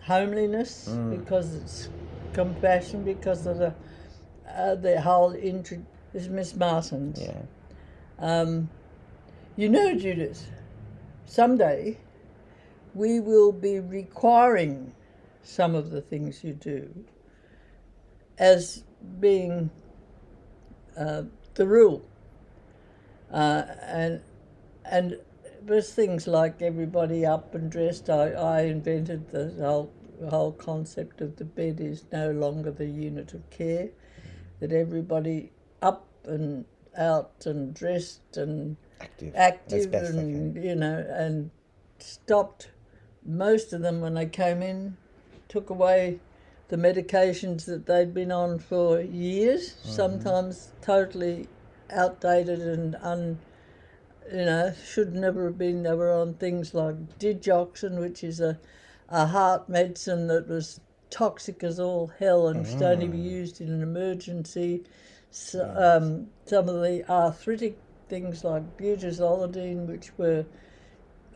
S1: homeliness, because it's compassion, because of the whole is Miss Martins.
S3: Yeah.
S1: Judith, someday we will be requiring some of the things you do as being the rule, and there's things like everybody up and dressed. I invented the whole concept of the bed is no longer the unit of care, that everybody up and out and dressed and active and and stopped. Most of them, when they came in, took away the medications that they'd been on for years, sometimes totally outdated and should never have been. They were on things like digoxin, which is a heart medicine that was toxic as all hell and should only be used in an emergency. Some of the arthritic things like butazolidine, which were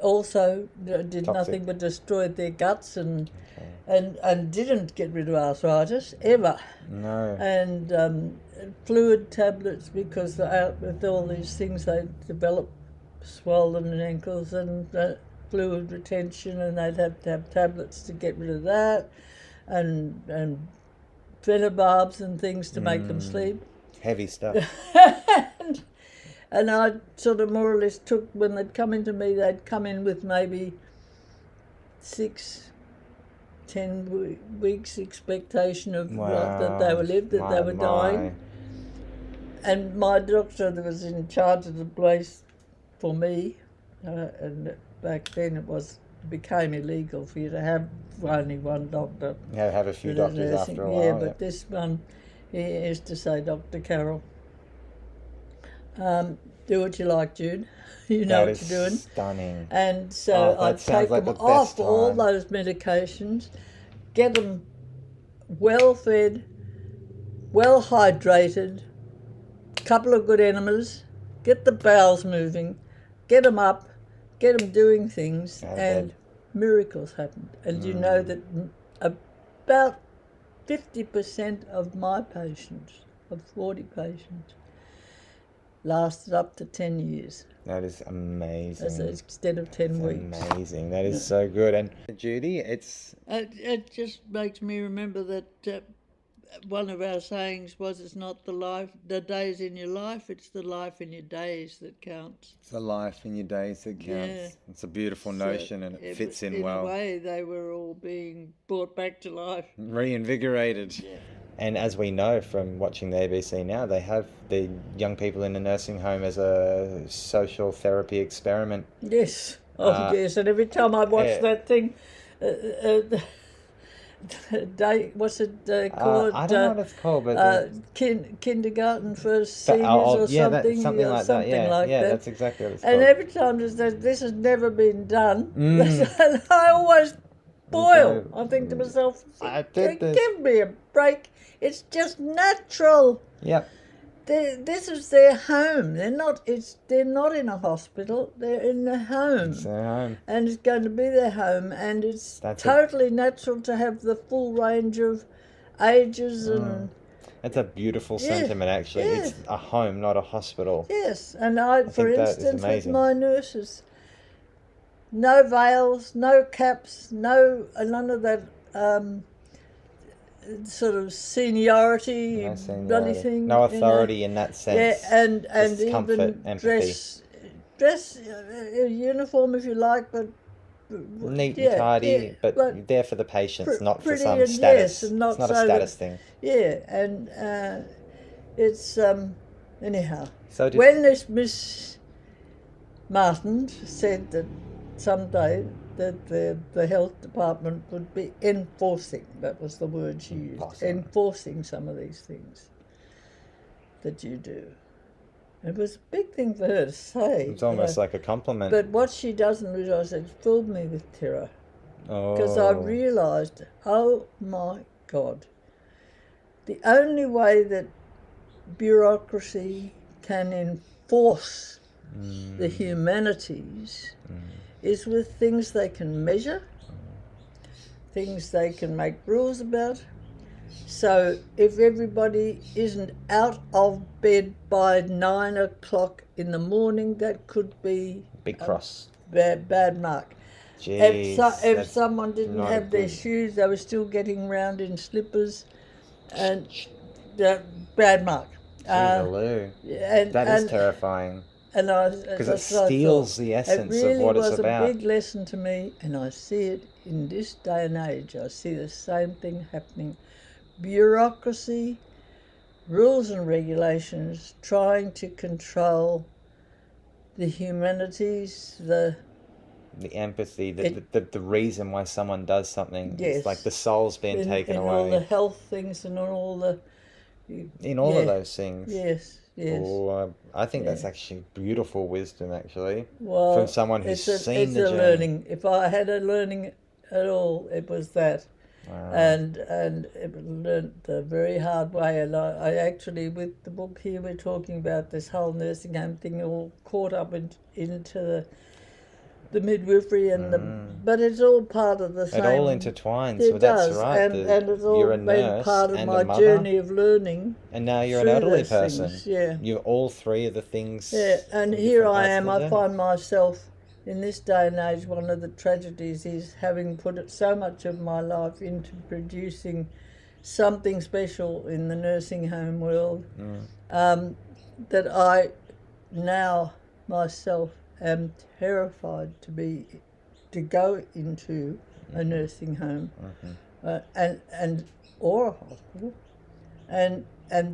S1: also did toxic. Nothing but destroyed their guts and didn't get rid of arthritis ever.
S3: No.
S1: And fluid tablets, because with all these things they develop swollen ankles and fluid retention, and they'd have to have tablets to get rid of that, and phenobarbs and things to make them sleep.
S3: Heavy stuff.
S1: And I sort of more or less took, when they'd come into me, they'd come in with maybe 6-10 10 weeks expectation of that they were lived, that they were dying. And my doctor that was in charge of the place for me, and back then it became illegal for you to have only one doctor.
S3: Yeah, have a few doctors after a while.
S1: Yeah, but this one, he used to say, Dr. Carroll, do what you like, Jude. You know what you're doing.
S3: Stunning.
S1: And so I'd take them off all those medications, get them well fed, well hydrated, couple of good enemas, get the bowels moving, get them up, get them doing things, and miracles happened. And you know that about 50% of my patients, of 40 patients, lasted up to 10 years.
S3: That is amazing.
S1: Instead of 10 weeks.
S3: Amazing. That is so good. And Judy,
S1: it just makes me remember that one of our sayings was, it's not the days in your life, it's the life in your days that counts.
S3: It's the life in your days that counts. Yeah. It's a beautiful notion, and it fits in well.
S1: In a way, they were all being brought back to life.
S3: Reinvigorated. Yeah. And as we know from watching the ABC now, they have the young people in the nursing home as a social therapy experiment.
S1: Yes. Yes. And every time I watch that thing, what's it called?
S3: I don't know what it's called, but
S1: kindergarten first seniors or something.
S3: Something like that. Yeah, that's exactly what it's called.
S1: And every time this has never been done, I always boil. I think to myself, give me a break. It's just natural.
S3: Yep.
S1: This is their home. They're not in a hospital. They're in their home.
S3: It's their home.
S1: And it's going to be their home. And it's totally natural to have the full range of ages and.
S3: It's a beautiful sentiment, actually. Yeah. It's a home, not a hospital.
S1: Yes, and for instance, with my nurses, no veils, no caps, none of that. Sort of seniority, bloody thing.
S3: No authority in that sense.
S1: Yeah, and
S3: just comfort,
S1: even
S3: empathy.
S1: dress uniform if you like, but
S3: neat and tidy, but there for the patients, not for some status.
S1: Yes,
S3: it's not a status thing.
S1: Yeah, and it's anyhow.
S3: So
S1: when this Miss Martin said that someday that the health department would be enforcing, that was the word she used, enforcing some of these things that you do. It was a big thing for her to say.
S3: It's almost like a compliment.
S1: But what she doesn't realise, it filled me with terror. Because I realised, oh my God, the only way that bureaucracy can enforce the humanities is with things they can measure, things they can make rules about. So if everybody isn't out of bed by 9 o'clock in the morning, that could be
S3: big cross.
S1: Bad mark.
S3: Jeez,
S1: if someone didn't have their shoes, they were still getting around in slippers, and bad mark.
S3: That is terrifying. Because it steals the essence
S1: of
S3: what it's about.
S1: It really was a big lesson to me, and I see it in this day and age. I see the same thing happening. Bureaucracy, rules and regulations, trying to control the humanities, the
S3: empathy, the reason why someone does something.
S1: Yes.
S3: It's like the soul's being taken away.
S1: All the health things and all the...
S3: In all of those things.
S1: Yes.
S3: Oh, I think that's actually beautiful wisdom, actually, from someone who's seen the journey.
S1: Learning. If I had a learning at all, it was that.
S3: Wow.
S1: And it learned the very hard way. And I actually, with the book here, we're talking about this whole nursing home thing, all caught up into the midwifery and but it's all part of the same.
S3: It all intertwines.
S1: It does,
S3: right.
S1: And it's all been part of my journey of learning.
S3: And now you're an elderly person.
S1: Things, yeah.
S3: You're all three of the things.
S1: Yeah, and here I am. I find myself in this day and age. One of the tragedies is having put so much of my life into producing something special in the nursing home world that I now myself am terrified to go into a nursing home and or a hospital, and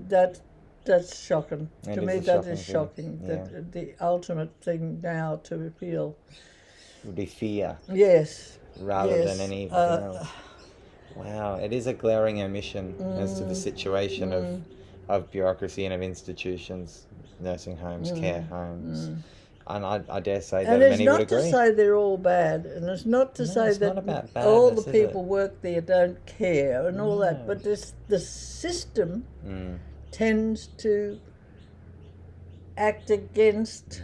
S1: that's shocking to me. That is shocking.
S3: Yeah.
S1: That the ultimate thing now to feel
S3: would be fear.
S1: Yes.
S3: Rather than anything else. Wow, it is a glaring omission as to the situation of bureaucracy and of institutions, nursing homes, care homes. And I dare say that many would agree.
S1: And it's not to say they're all bad, and it's not to say that all the people work there don't care and all that, but the system tends to act against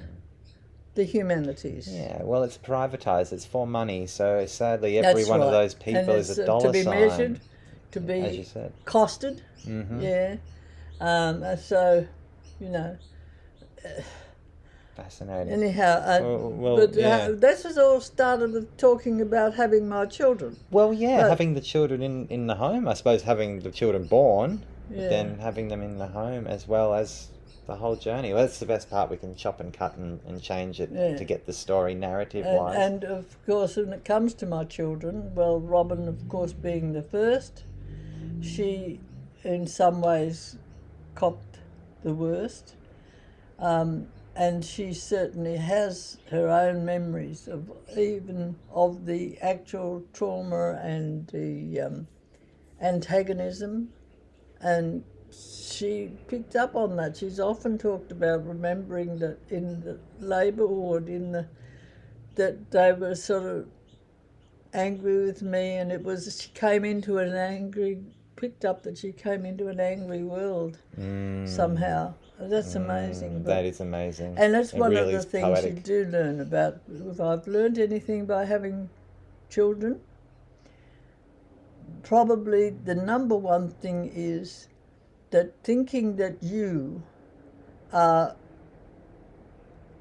S1: the humanities.
S3: Yeah, well, it's privatised, it's for money, so sadly every one of those people is a dollar sign.
S1: To be measured, to be,
S3: as you said,
S1: costed, so,
S3: fascinating.
S1: Anyhow, this has all started with talking about having my children.
S3: Well, having the children in the home, I suppose having the children born, but then having them in the home as well as the whole journey. Well, that's the best part. We can chop and cut and change it to get the story narrative-wise.
S1: And of course, when it comes to my children, well, Robin, of course, being the first, she, in some ways, copped the worst. And she certainly has her own memories of the actual trauma and the antagonism, and she picked up on that. She's often talked about remembering that in the labour ward, that they were sort of angry with me, and picked up that she came into an angry world somehow. That's amazing.
S3: That is amazing.
S1: And that's one of the things you do learn about. If I've learned anything by having children, probably the number one thing is that thinking that you are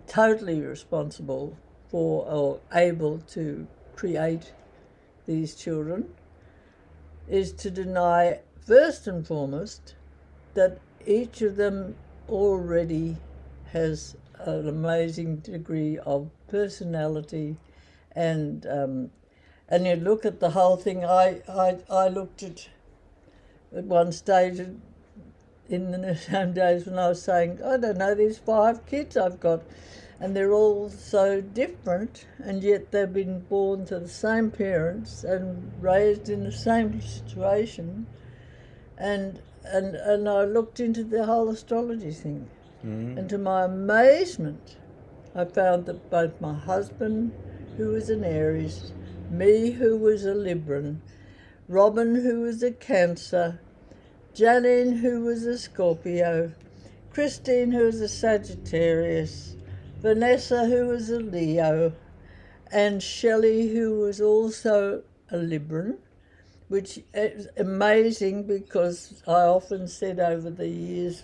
S1: totally responsible for or able to create these children is to deny, first and foremost, that each of them already has an amazing degree of personality, and you look at the whole thing. I looked at one stage in the nursing days when I was saying, I don't know, these 5 kids I've got, and they're all so different, and yet they've been born to the same parents and raised in the same situation, and I looked into the whole astrology thing, and to my amazement, I found that both my husband, who was an Aries, me, who was a Libran, Robin, who was a Cancer, Janine, who was a Scorpio, Christine, who was a Sagittarius, Vanessa, who was a Leo, and Shelley, who was also a Libran, which is amazing because I often said over the years,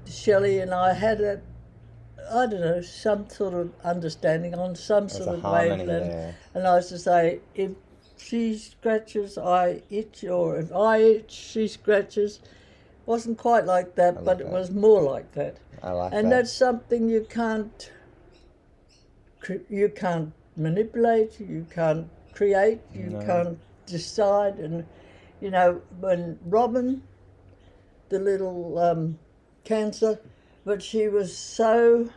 S1: Shelley and I had some sort of understanding on some sort of wavelength. And I used to say, if she scratches, I itch, or if I itch, she scratches. Wasn't quite like that, but it was more like that.
S3: I like
S1: and
S3: that.
S1: That's something you can't manipulate, you can't create, you can't decide. And when Robin, the little Cancer, but she was so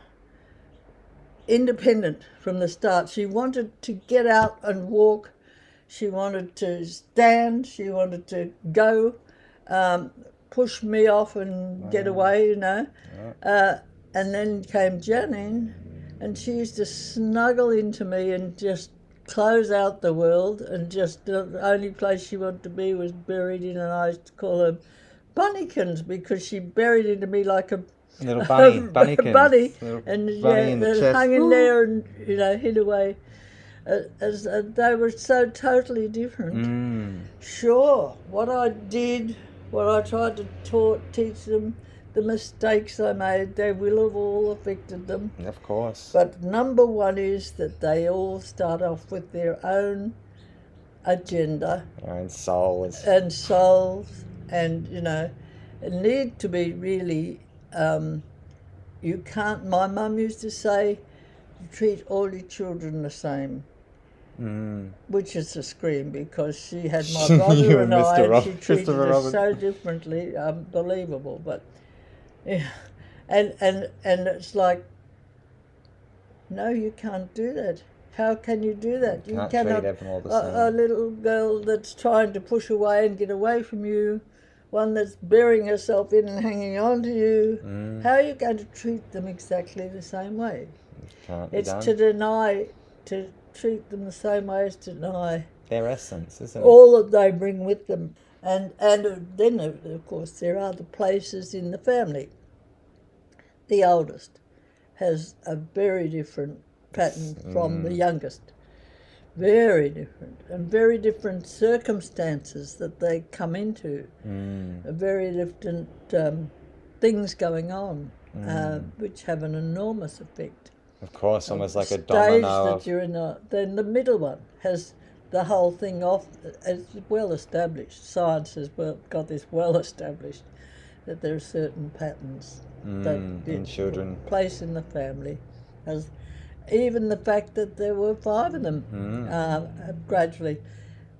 S1: independent from the start. She wanted to get out and walk, she wanted to stand, she wanted to go, push me off and get away, and then came Janine, and she used to snuggle into me and just close out the world, and just the only place she wanted to be was buried in, and I used to call her Bunnykins, because she buried into me like a
S3: little bunny, bunny,
S1: and
S3: in the chest.
S1: Hung in there and hid away. As they were so totally different. Sure, what I tried to teach them, the mistakes I made, they will have all affected them.
S3: Of course.
S1: But number one is that they all start off with their own agenda.
S3: Their own souls.
S1: And need to be really, my mum used to say, you treat all your children the same. which is a scream because she had my brother and I, and she treated us so differently, unbelievable. But yeah, and it's like, no, you can't do that. How can you do that?
S3: You cannot treat everyone all the same.
S1: A little girl that's trying to push away and get away from you, one that's burying herself in and hanging on to you. How are you going to treat them exactly the same way? It's to treat them the same way as to deny
S3: their essence, isn't it?
S1: All that they bring with them. And then, of course, there are the places in the family. The oldest has a very different pattern from the youngest. Very different. And very different circumstances that they come into. Very different things going on, which have an enormous effect.
S3: Of course, almost like a domino.
S1: That you're in. Then the middle one has the whole thing off. It's well established. Science has got this well established that there are certain patterns that
S3: in children
S1: place in the family. As even the fact that there were 5 of them gradually,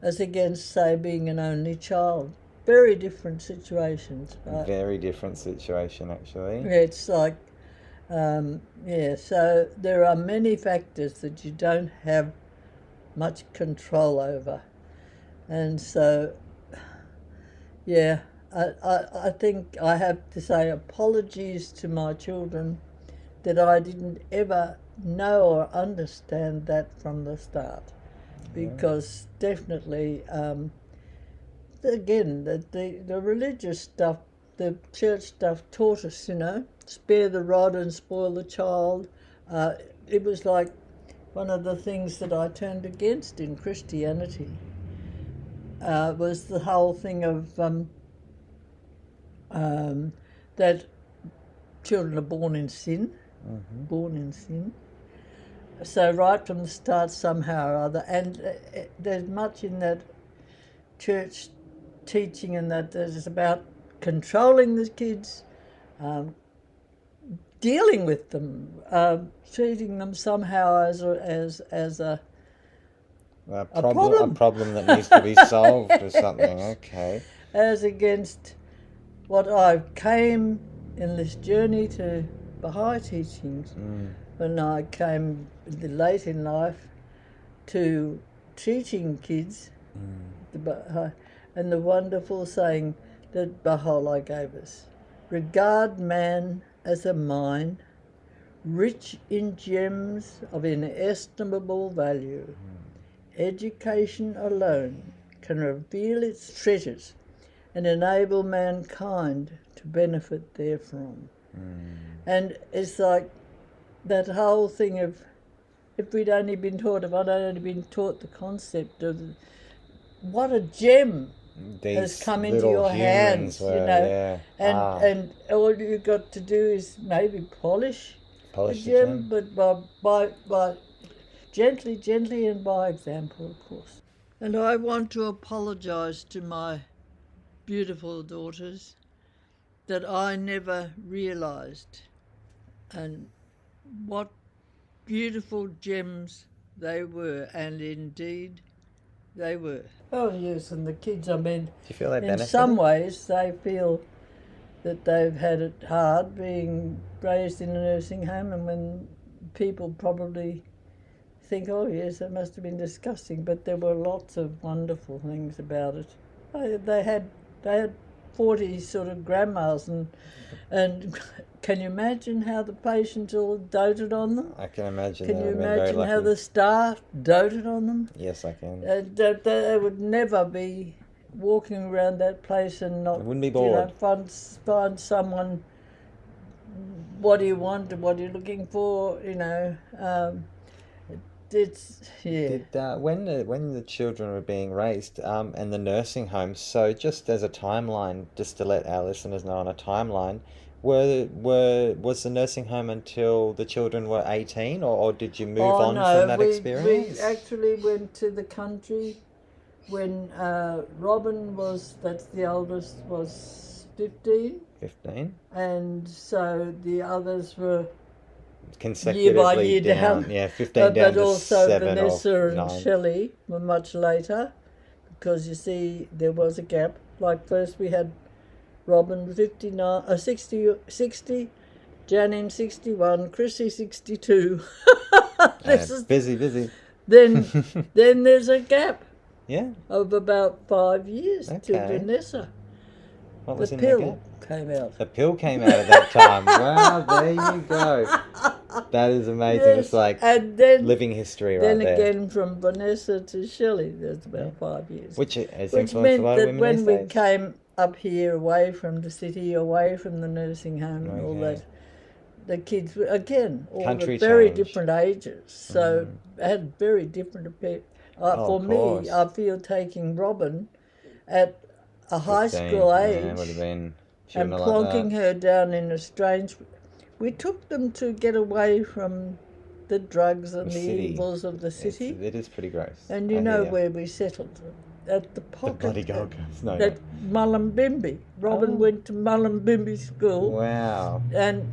S1: as against say being an only child. Very different situations. Right?
S3: Very different situation, actually.
S1: It's like. So there are many factors that you don't have much control over. And so, I think I have to say apologies to my children that I didn't ever know or understand that from the start. Because definitely, again, the religious stuff, the church stuff taught us, spare the rod and spoil the child. It was like one of the things that I turned against in Christianity was the whole thing of that children are born in sin, So right from the start somehow or other, and there's much in that church teaching and that is about controlling the kids, dealing with them, treating them somehow as a
S3: problem that needs to be solved or something. Okay.
S1: As against what I came in this journey to Baha'i teachings, when I came late in life to teaching kids, the Baha'i, and the wonderful saying that Baha'u'llah gave us: regard man as a mine, rich in gems of inestimable value. Education alone can reveal its treasures and enable mankind to benefit therefrom. And it's like that whole thing of, if I'd only been taught the concept of what a gem has come into your hands, and all you've got to do is maybe polish the gem, but by gently and by example, of course. And I want to apologise to my beautiful daughters that I never realised and what beautiful gems they were, and indeed they were. Oh yes, and the kids, I mean,
S3: do you feel they
S1: in some ways they feel that they've had it hard being raised in a nursing home, and when people probably think, oh yes, that must have been disgusting, but there were lots of wonderful things about it. They had 40 sort of grandmas, and can you imagine how the patients all doted on them?
S3: I can imagine.
S1: Can you imagine how the staff doted on them?
S3: Yes, I can.
S1: They would never be walking around that place and not,
S3: wouldn't be bored.
S1: Find someone. What do you want? What are you looking for?
S3: When the children were being raised and the nursing homes, so just as a timeline, just to let our listeners know on a timeline, was the nursing home until the children were 18, or did you move on from that experience?
S1: We actually went to the country when Robin that's the oldest, was 15.
S3: 15.
S1: And so the others were
S3: consecutively
S1: year
S3: down. Yeah, 15 down
S1: but
S3: to
S1: also
S3: 7
S1: Vanessa
S3: or
S1: and
S3: 9.
S1: Shelley were much later, because you see there was a gap. Like first we had Robin 60, Jan in 61, Chrissy 62. This is
S3: Busy.
S1: then there's a gap
S3: Yeah.
S1: of about 5 years to
S3: Okay.
S1: Vanessa.
S3: What was
S1: The
S3: in
S1: pill
S3: the gap?
S1: came out.
S3: The pill came out at that time. Wow, there you go. That is amazing.
S1: Yes,
S3: It's like
S1: and then
S3: living history
S1: then
S3: right there.
S1: again from Vanessa to Shelley, there's about 5 years.
S3: Which is
S1: Which
S3: influenced a
S1: meant
S3: lot of
S1: that
S3: women
S1: when
S3: these
S1: we
S3: days.
S1: came up here, away from the city, away from the nursing home and all
S3: Okay.
S1: that, the kids were, again, all
S3: Country
S1: at very
S3: change.
S1: different ages. So had very different for
S3: of
S1: me,
S3: course.
S1: I feel taking Robin at a high
S3: 15,
S1: school
S3: yeah,
S1: age
S3: would have been
S1: and
S3: like
S1: plonking
S3: that.
S1: her down in a strange... We took them to get away from the drugs and the
S3: city.
S1: evils of the city.
S3: It is pretty gross.
S1: And
S3: I
S1: you know
S3: hear
S1: where we settled? At the pocket.
S3: bloody Gold Coast. No,
S1: At Mullumbimby. Robin went to Mullumbimby School.
S3: Wow.
S1: And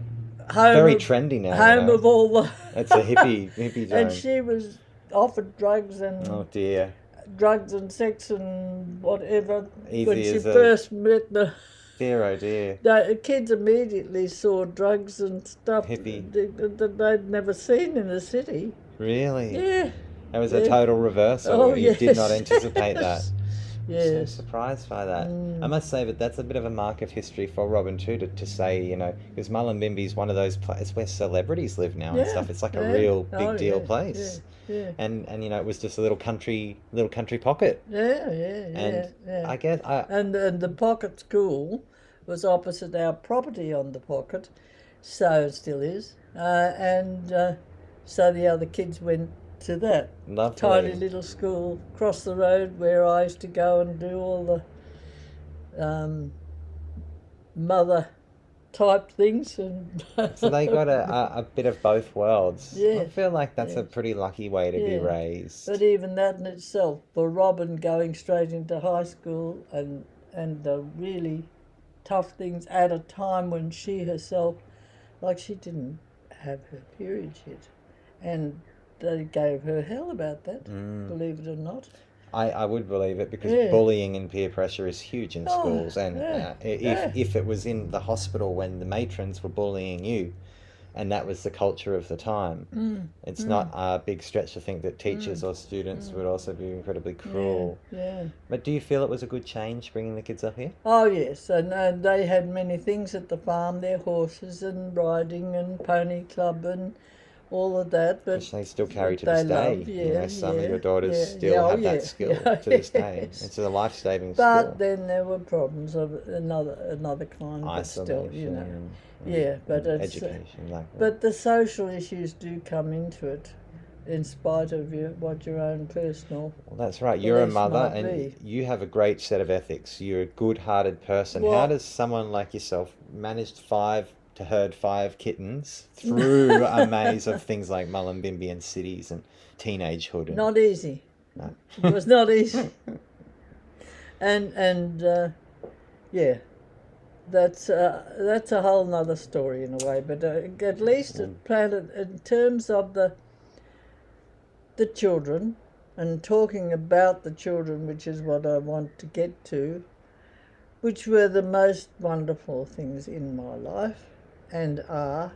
S1: home
S3: Very
S1: of,
S3: trendy now.
S1: home of all the...
S3: It's a hippie zone.
S1: And she was offered drugs and
S3: Oh dear.
S1: drugs and sex and whatever
S3: Easy
S1: when she
S3: as a-
S1: first met the...
S3: Dear, oh dear.
S1: The kids immediately saw drugs and stuff
S3: Hippie.
S1: that they'd never seen in the city.
S3: Really?
S1: Yeah.
S3: That was a total reversal.
S1: Oh,
S3: You did not
S1: yes.
S3: anticipate that.
S1: Yes.
S3: So surprised by that. I must say that that's a bit of a mark of history for Robin too, to say, you know, because Mullumbimby is one of those places where celebrities live now and stuff. It's like a real big deal place.
S1: Yeah.
S3: And you know, it was just a little country pocket.
S1: Yeah.
S3: I guess
S1: And the pocket school was opposite our property on the pocket, so it still is. So the other kids went to that
S3: Lovely.
S1: tiny little school across the road where I used to go and do all the mother type things. And
S3: So they got a bit of both worlds.
S1: Yeah.
S3: I feel like that's a pretty lucky way to be raised.
S1: But even that in itself, for Robin going straight into high school and the really tough things at a time when she herself, like she didn't have her period yet. And they gave her hell about that, believe it or not.
S3: I would believe it, because bullying and peer pressure is huge in schools, and if it was in the hospital when the matrons were bullying you, and that was the culture of the time, it's not a big stretch to think that teachers or students would also be incredibly cruel.
S1: Yeah.
S3: But do you feel it was a good change bringing the kids up here?
S1: Oh yes, and they had many things at the farm, their horses and riding and pony club and all of that, but
S3: Which they still carry to this day.
S1: Love,
S3: You know, some of your daughters
S1: yeah.
S3: still have
S1: Oh,
S3: that
S1: yeah.
S3: skill to this day.
S1: Yes.
S3: It's a life-saving
S1: But
S3: skill.
S1: then there were problems of another kind, but still, you know.
S3: Isolation,
S1: Yeah, but it's
S3: education, like that.
S1: but the social issues do come into it, in spite of what your own personal.
S3: Well, that's right. You're a
S1: beliefs
S3: mother,
S1: might
S3: and
S1: be.
S3: you have a great set of ethics. You're a good-hearted person.
S1: Well-
S3: How does someone like yourself manage to herd 5 kittens through a maze of things like Mullumbimby and cities and teenagehood? And,
S1: Not easy.
S3: No.
S1: It was not easy. and yeah, that's a whole nother story in a way. But at least it planted in terms of the children, and talking about the children, which is what I want to get to, which were the most wonderful things in my life, and are,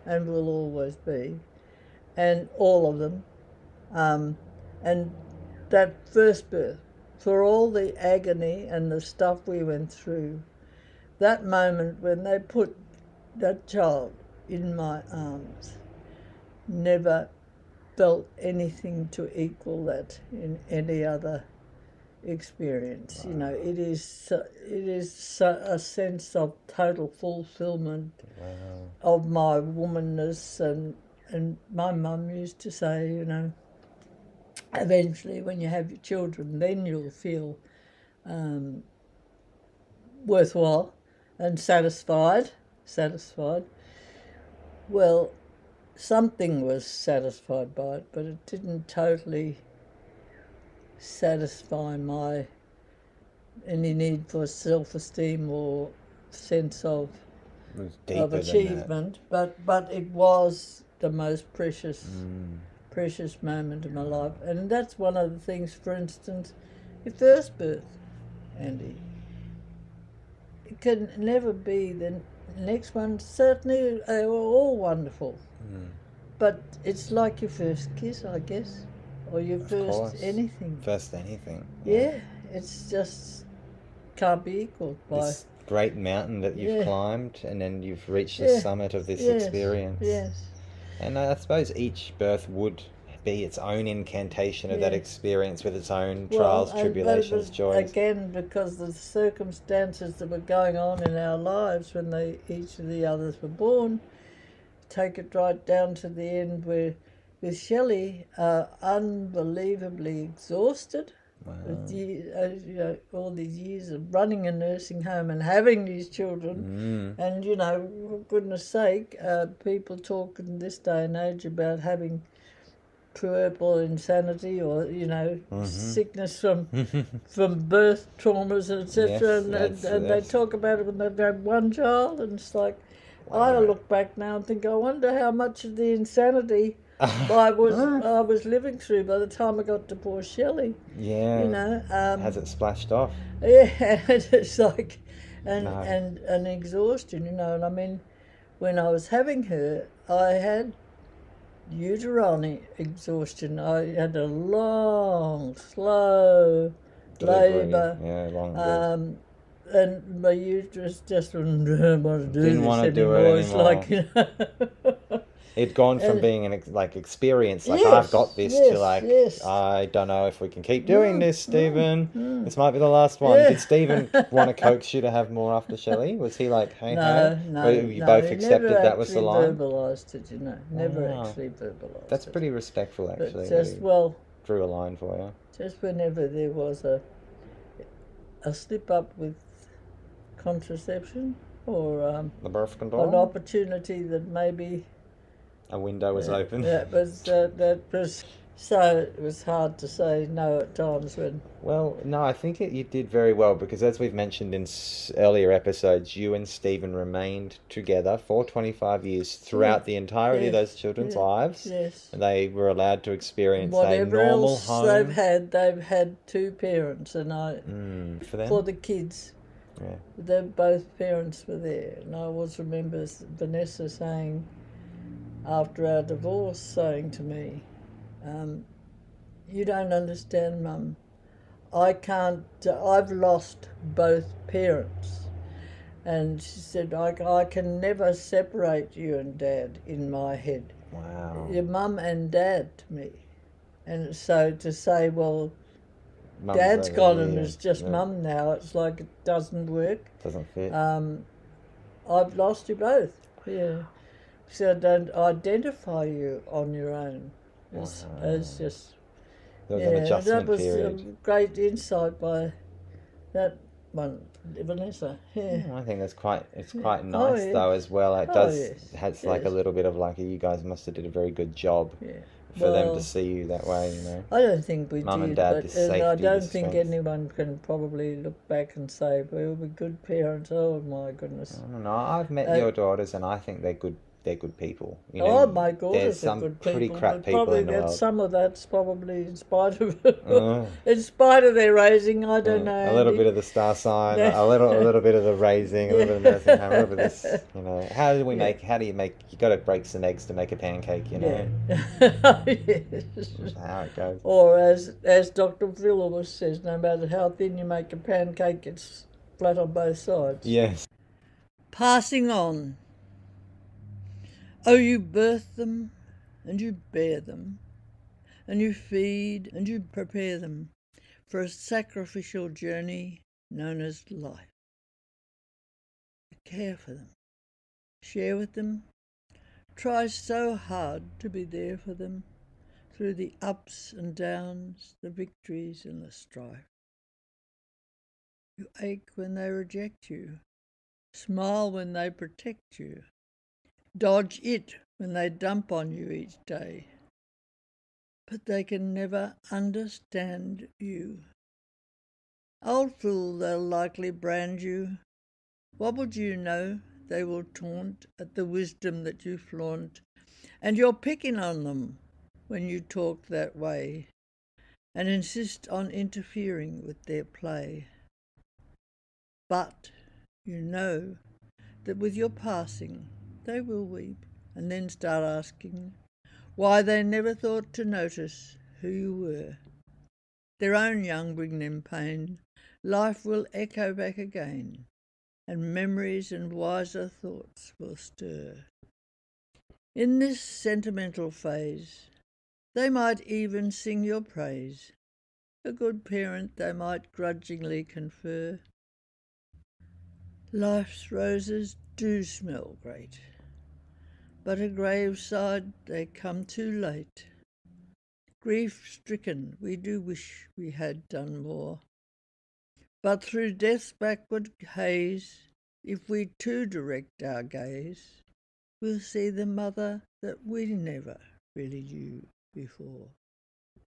S1: and will always be, and all of them, and that first birth, for all the agony and the stuff we went through, that moment when they put that child in my arms, never felt anything to equal that in any other experience. You know, it is a sense of total fulfillment of my womanness, and my mum used to say, you know, eventually when you have your children, then you'll feel worthwhile and satisfied. Well, something was satisfied by it, but it didn't totally satisfy any need for self-esteem or sense of
S3: It was deeper than that.
S1: achievement. But it was the most precious moment of my life. And that's one of the things, for instance, your first birth, Andy. It can never be the next one. Certainly they were all wonderful. But it's like your first kiss, I guess, or your first anything.
S3: First anything.
S1: Yeah, it's just can't be equalled by
S3: this great mountain that you've climbed, and then you've reached the summit of this experience.
S1: Yes.
S3: And I suppose each birth would be its own incantation of that experience, with its own trials, tribulations, joys.
S1: Again, because of the circumstances that were going on in our lives when each of the others were born, take it right down to the end where, with Shelley, unbelievably exhausted.
S3: Wow.
S1: With all these years of running a nursing home and having these children, and for goodness sake, people talk in this day and age about having puerperal insanity or sickness from birth traumas, etc. And they talk about it when they've had one child, and it's like, I look back now and think, I wonder how much of the insanity I was living through by the time I got to poor Shelley.
S3: Yeah. Has it splashed off?
S1: Yeah, it's like, and exhaustion, And I mean, when I was having her, I had uterine exhaustion. I had a long, slow labour.
S3: Yeah, long.
S1: And my uterus just wouldn't want to do
S3: Didn't
S1: this
S3: want to
S1: anymore.
S3: do it
S1: It's
S3: anymore.
S1: like,
S3: It'd gone from being an experience, I've got this, to I don't know if we can keep doing this, Stephen. This might be the last one. Did Stephen want to coax you to have more after Shelley? Was he like, hey,
S1: No,
S3: you both accepted that was the line?
S1: Verbalised it, Never actually verbalised
S3: That's
S1: it.
S3: pretty respectful, actually.
S1: But just,
S3: drew a line for you.
S1: Just whenever there was a slip up with contraception or
S3: the birth control,
S1: an opportunity that maybe
S3: a window was open.
S1: That was so it was hard to say no at times when.
S3: Well, no, I think you did very well, because as we've mentioned in earlier episodes, you and Stephen remained together for 25 years throughout the entirety of those children's lives.
S1: Yes.
S3: And they were allowed to experience
S1: whatever
S3: a normal
S1: else
S3: home.
S1: They've had two parents, and for the kids. Yeah. Both parents were there, and I always remember Vanessa saying, after our divorce, saying to me, you don't understand, Mum. I've lost both parents. And she said, I can never separate you and Dad in my head.
S3: Wow.
S1: You're Mum and Dad to me. And so to say, well,
S3: Mum's
S1: Dad's gone and
S3: it's
S1: it's just Mum now, it's like it doesn't work.
S3: Doesn't fit.
S1: I've lost you both. Yeah. So don't identify you on your own as just.
S3: There was an adjustment period.
S1: That was a great insight by that one, Vanessa. Yeah.
S3: I think it's quite nice though as well. It has like a little bit of you guys must have did a very good job. Yeah. For them to see you that way,
S1: I don't think we
S3: Mum
S1: did,
S3: and Dad,
S1: but I don't think anyone can probably look back and say, well, we're good parents. Oh my goodness.
S3: I don't know. I've met your daughters, and I think they're good. They're good people.
S1: My daughters are good people.
S3: There's some pretty crap people in the world.
S1: Some of that's probably in spite of in spite of their raising. I don't know.
S3: A little bit of the star sign, a little bit of the raising, a little bit of nursing home, a little bit of this. How do you make? You got to break some eggs to make a pancake.
S1: Yes.
S3: That's how it goes.
S1: Or as Dr. Phil always says, no matter how thin you make a pancake, it's flat on both sides.
S3: Yes.
S1: Passing on. Oh, you birth them, and you bear them, and you feed and you prepare them for a sacrificial journey known as life. You care for them, share with them, try so hard to be there for them through the ups and downs, the victories and the strife. You ache when they reject you, smile when they protect you, dodge it when they dump on you each day. But they can never understand you. Old fool, they'll likely brand you. What would you know? They will taunt at the wisdom that you flaunt, And you're picking on them when you talk that way and insist on interfering with their play. But you know that with your passing they will weep and then start asking why they never thought to notice who you were. Their own young bring them pain. Life will echo back again, and memories and wiser thoughts will stir. In this sentimental phase, they might even sing your praise. A good parent they might grudgingly confer. Life's roses do smell great, but at graveside they come too late. Grief-stricken, we do wish we had done more. But through death's backward haze, if we too direct our gaze, we'll see the mother that we never really knew before.
S3: The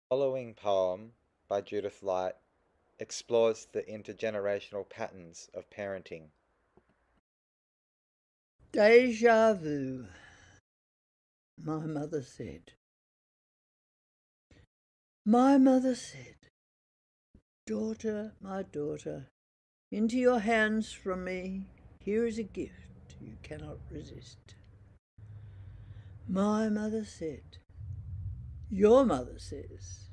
S3: following poem by Judith Light explores the intergenerational patterns of parenting.
S1: Deja vu, my mother said. My mother said, daughter, my daughter, into your hands from me, here is a gift you cannot resist. My mother said, your mother says,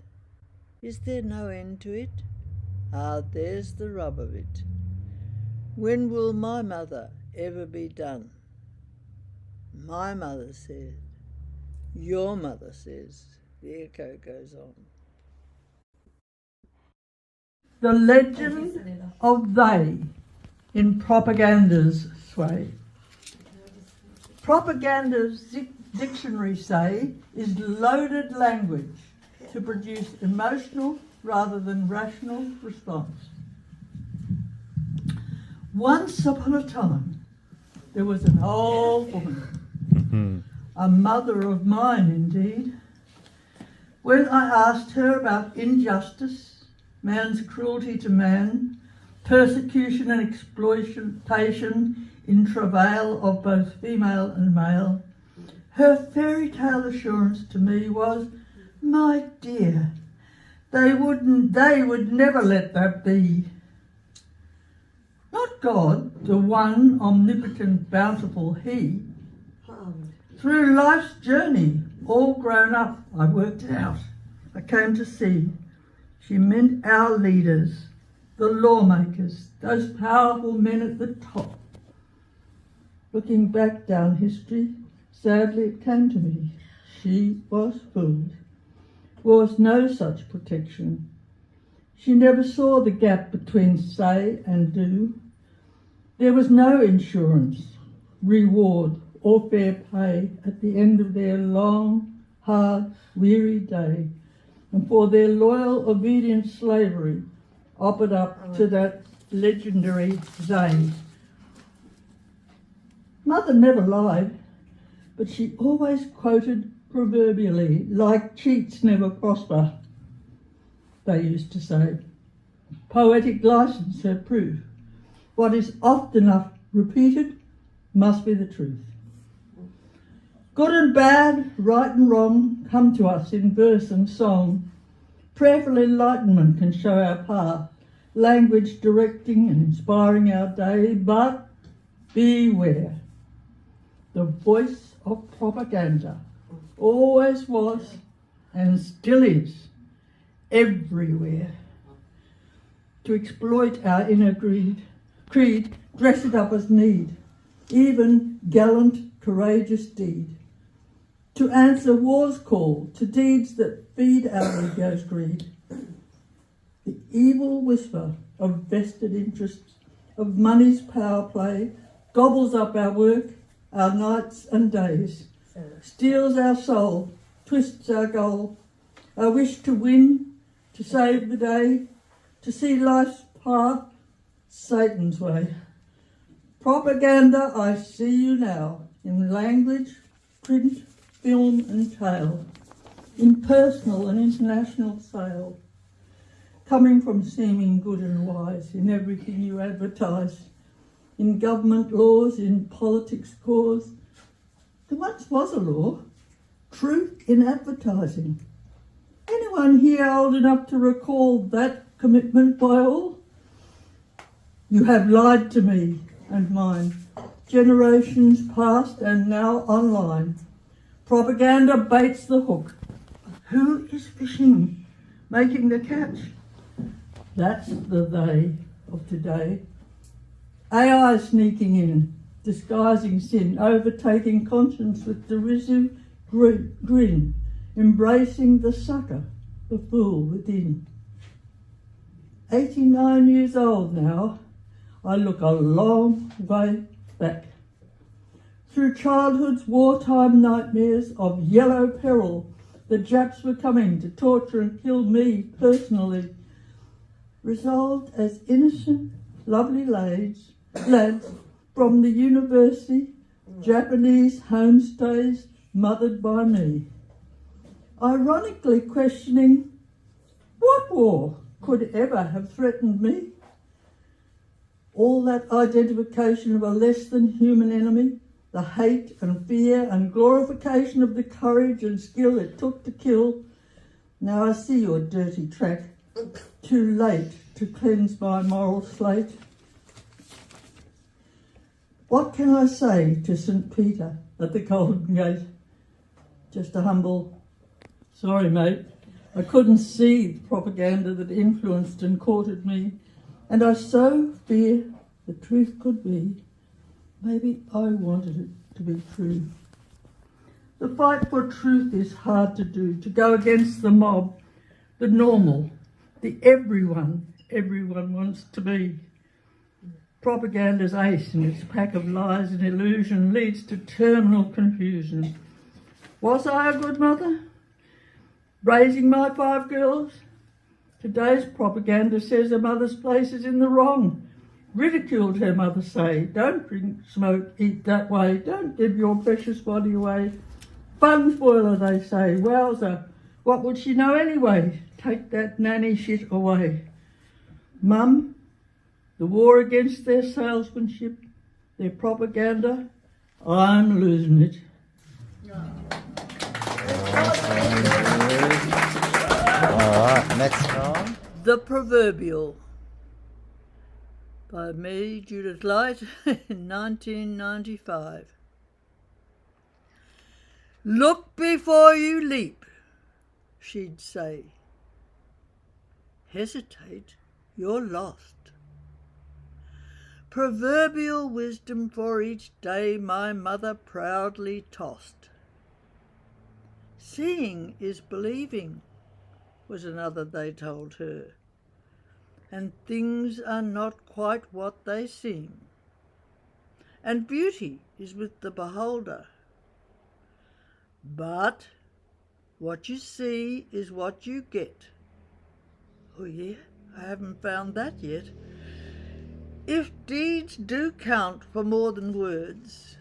S1: is there no end to it? Ah, there's the rub of it. When will my mother ever be done? My mother said, your mother says, the echo goes on. The legend of they in propaganda's sway. Propaganda's dictionary say is loaded language to produce emotional rather than rational response. Once upon a time, there was an old woman, a mother of mine indeed. When I asked her about injustice, man's cruelty to man, persecution and exploitation in travail of both female and male, her fairy tale assurance to me was, my dear, they would never let that be. Not God, the one omnipotent, bountiful He. Through life's journey, all grown up, I worked it out. I came to see. She meant our leaders, the lawmakers, those powerful men at the top. Looking back down history, sadly it came to me. She was fooled. Was no such protection. She never saw the gap between say and do. There was no insurance, reward, or fair pay at the end of their long, hard, weary day, and for their loyal, obedient slavery offered up to that legendary they. Mother never lied, but she always quoted proverbially, like cheats never prosper, they used to say. Poetic license her proof. What is oft enough repeated must be the truth. Good and bad, right and wrong, come to us in verse and song. Prayerful enlightenment can show our path, language directing and inspiring our day, but beware. The voice of propaganda always was and still is everywhere. To exploit our inner creed, dress it up as need, even gallant, courageous deed. To answer war's call, to deeds that feed our ego's greed. The evil whisper of vested interests, of money's power play, gobbles up our work, our nights and days, steals our soul, twists our goal, our wish to win, to save the day, to see life's path Satan's way. Propaganda, I see you now, in language, print, film and tale, in personal and international sale, coming from seeming good and wise in everything you advertise, in government laws, in politics cause. There once was a law, truth in advertising. Anyone here old enough to recall that commitment by all? You have lied to me and mine, generations past and now online. Propaganda baits the hook. Who is fishing, making the catch? That's the they of today. AI sneaking in, disguising sin, overtaking conscience with derisive grin, embracing the sucker, the fool within. 89 years old now, I look a long way back. Through childhood's wartime nightmares of yellow peril, the Japs were coming to torture and kill me personally. Resolved as innocent, lovely lads from the university, Japanese homestays mothered by me. Ironically questioning, what war could ever have threatened me? All that identification of a less than human enemy, the hate and fear and glorification of the courage and skill it took to kill. Now I see your dirty track, too late to cleanse my moral slate. What can I say to St. Peter at the Golden Gate? Just a humble, sorry mate, I couldn't see the propaganda that influenced and courted me, and I so fear the truth could be. Maybe I wanted it to be true. The fight for truth is hard to do, to go against the mob, the normal, the everyone wants to be. Propaganda's ace in its pack of lies and illusion leads to terminal confusion. Was I a good mother, raising my 5 girls? Today's propaganda says a mother's place is in the wrong. Ridiculed, her mother say, don't drink, smoke, eat that way, don't give your precious body away. Fun spoiler, they say. Wowzer, what would she know anyway? Take that nanny shit away. Mum, the war against their salesmanship, their propaganda, I'm losing it.
S3: All right, next one.
S1: The Proverbial, by me, Judith Light, in 1995. Look before you leap, she'd say. Hesitate, you're lost. Proverbial wisdom for each day my mother proudly tossed. Seeing is believing, was another they told her, and things are not quite what they seem, and beauty is with the beholder. But what you see is what you get. Oh yeah, I haven't found that yet. If deeds do count for more than words,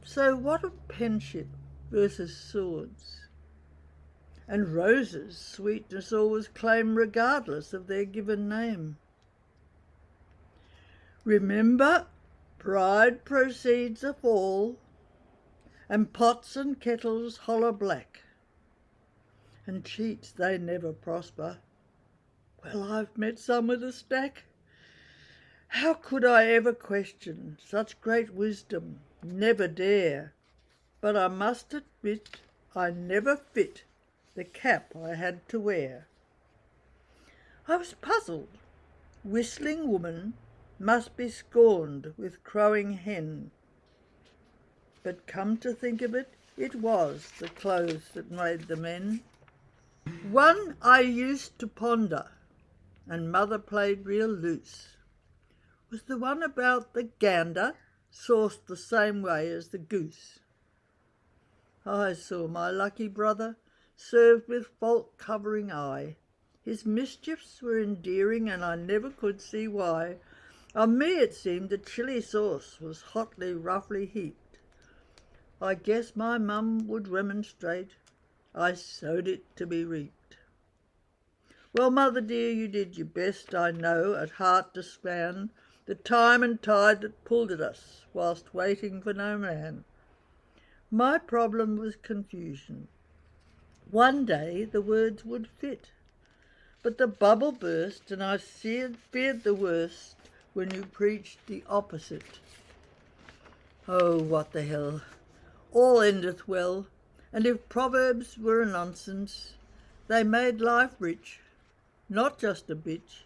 S1: so what of penship versus swords? And roses sweetness always claim regardless of their given name. Remember, pride proceeds a fall, and pots and kettles holler black, and cheats they never prosper. Well, I've met some with a stack. How could I ever question such great wisdom? Never dare. But I must admit I never fit the cap I had to wear. I was puzzled. Whistling woman must be scorned with crowing hen. But come to think of it, it was the clothes that made the men. One I used to ponder, and mother played real loose, was the one about the gander sauced the same way as the goose. I saw my lucky brother served with fault-covering eye. His mischiefs were endearing, and I never could see why. On me it seemed the chilli sauce was hotly, roughly heaped. I guess my mum would remonstrate. I sowed it to be reaped. Well, mother dear, you did your best, I know, at heart to span the time and tide that pulled at us, whilst waiting for no man. My problem was confusion. One day the words would fit, but the bubble burst and I feared the worst when you preached the opposite. Oh, what the hell. All endeth well, and if Proverbs were a nonsense, they made life rich, not just a bitch,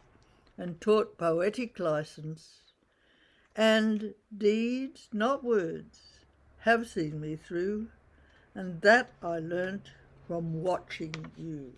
S1: and taught poetic license. And deeds, not words, have seen me through, and that I learnt from watching you.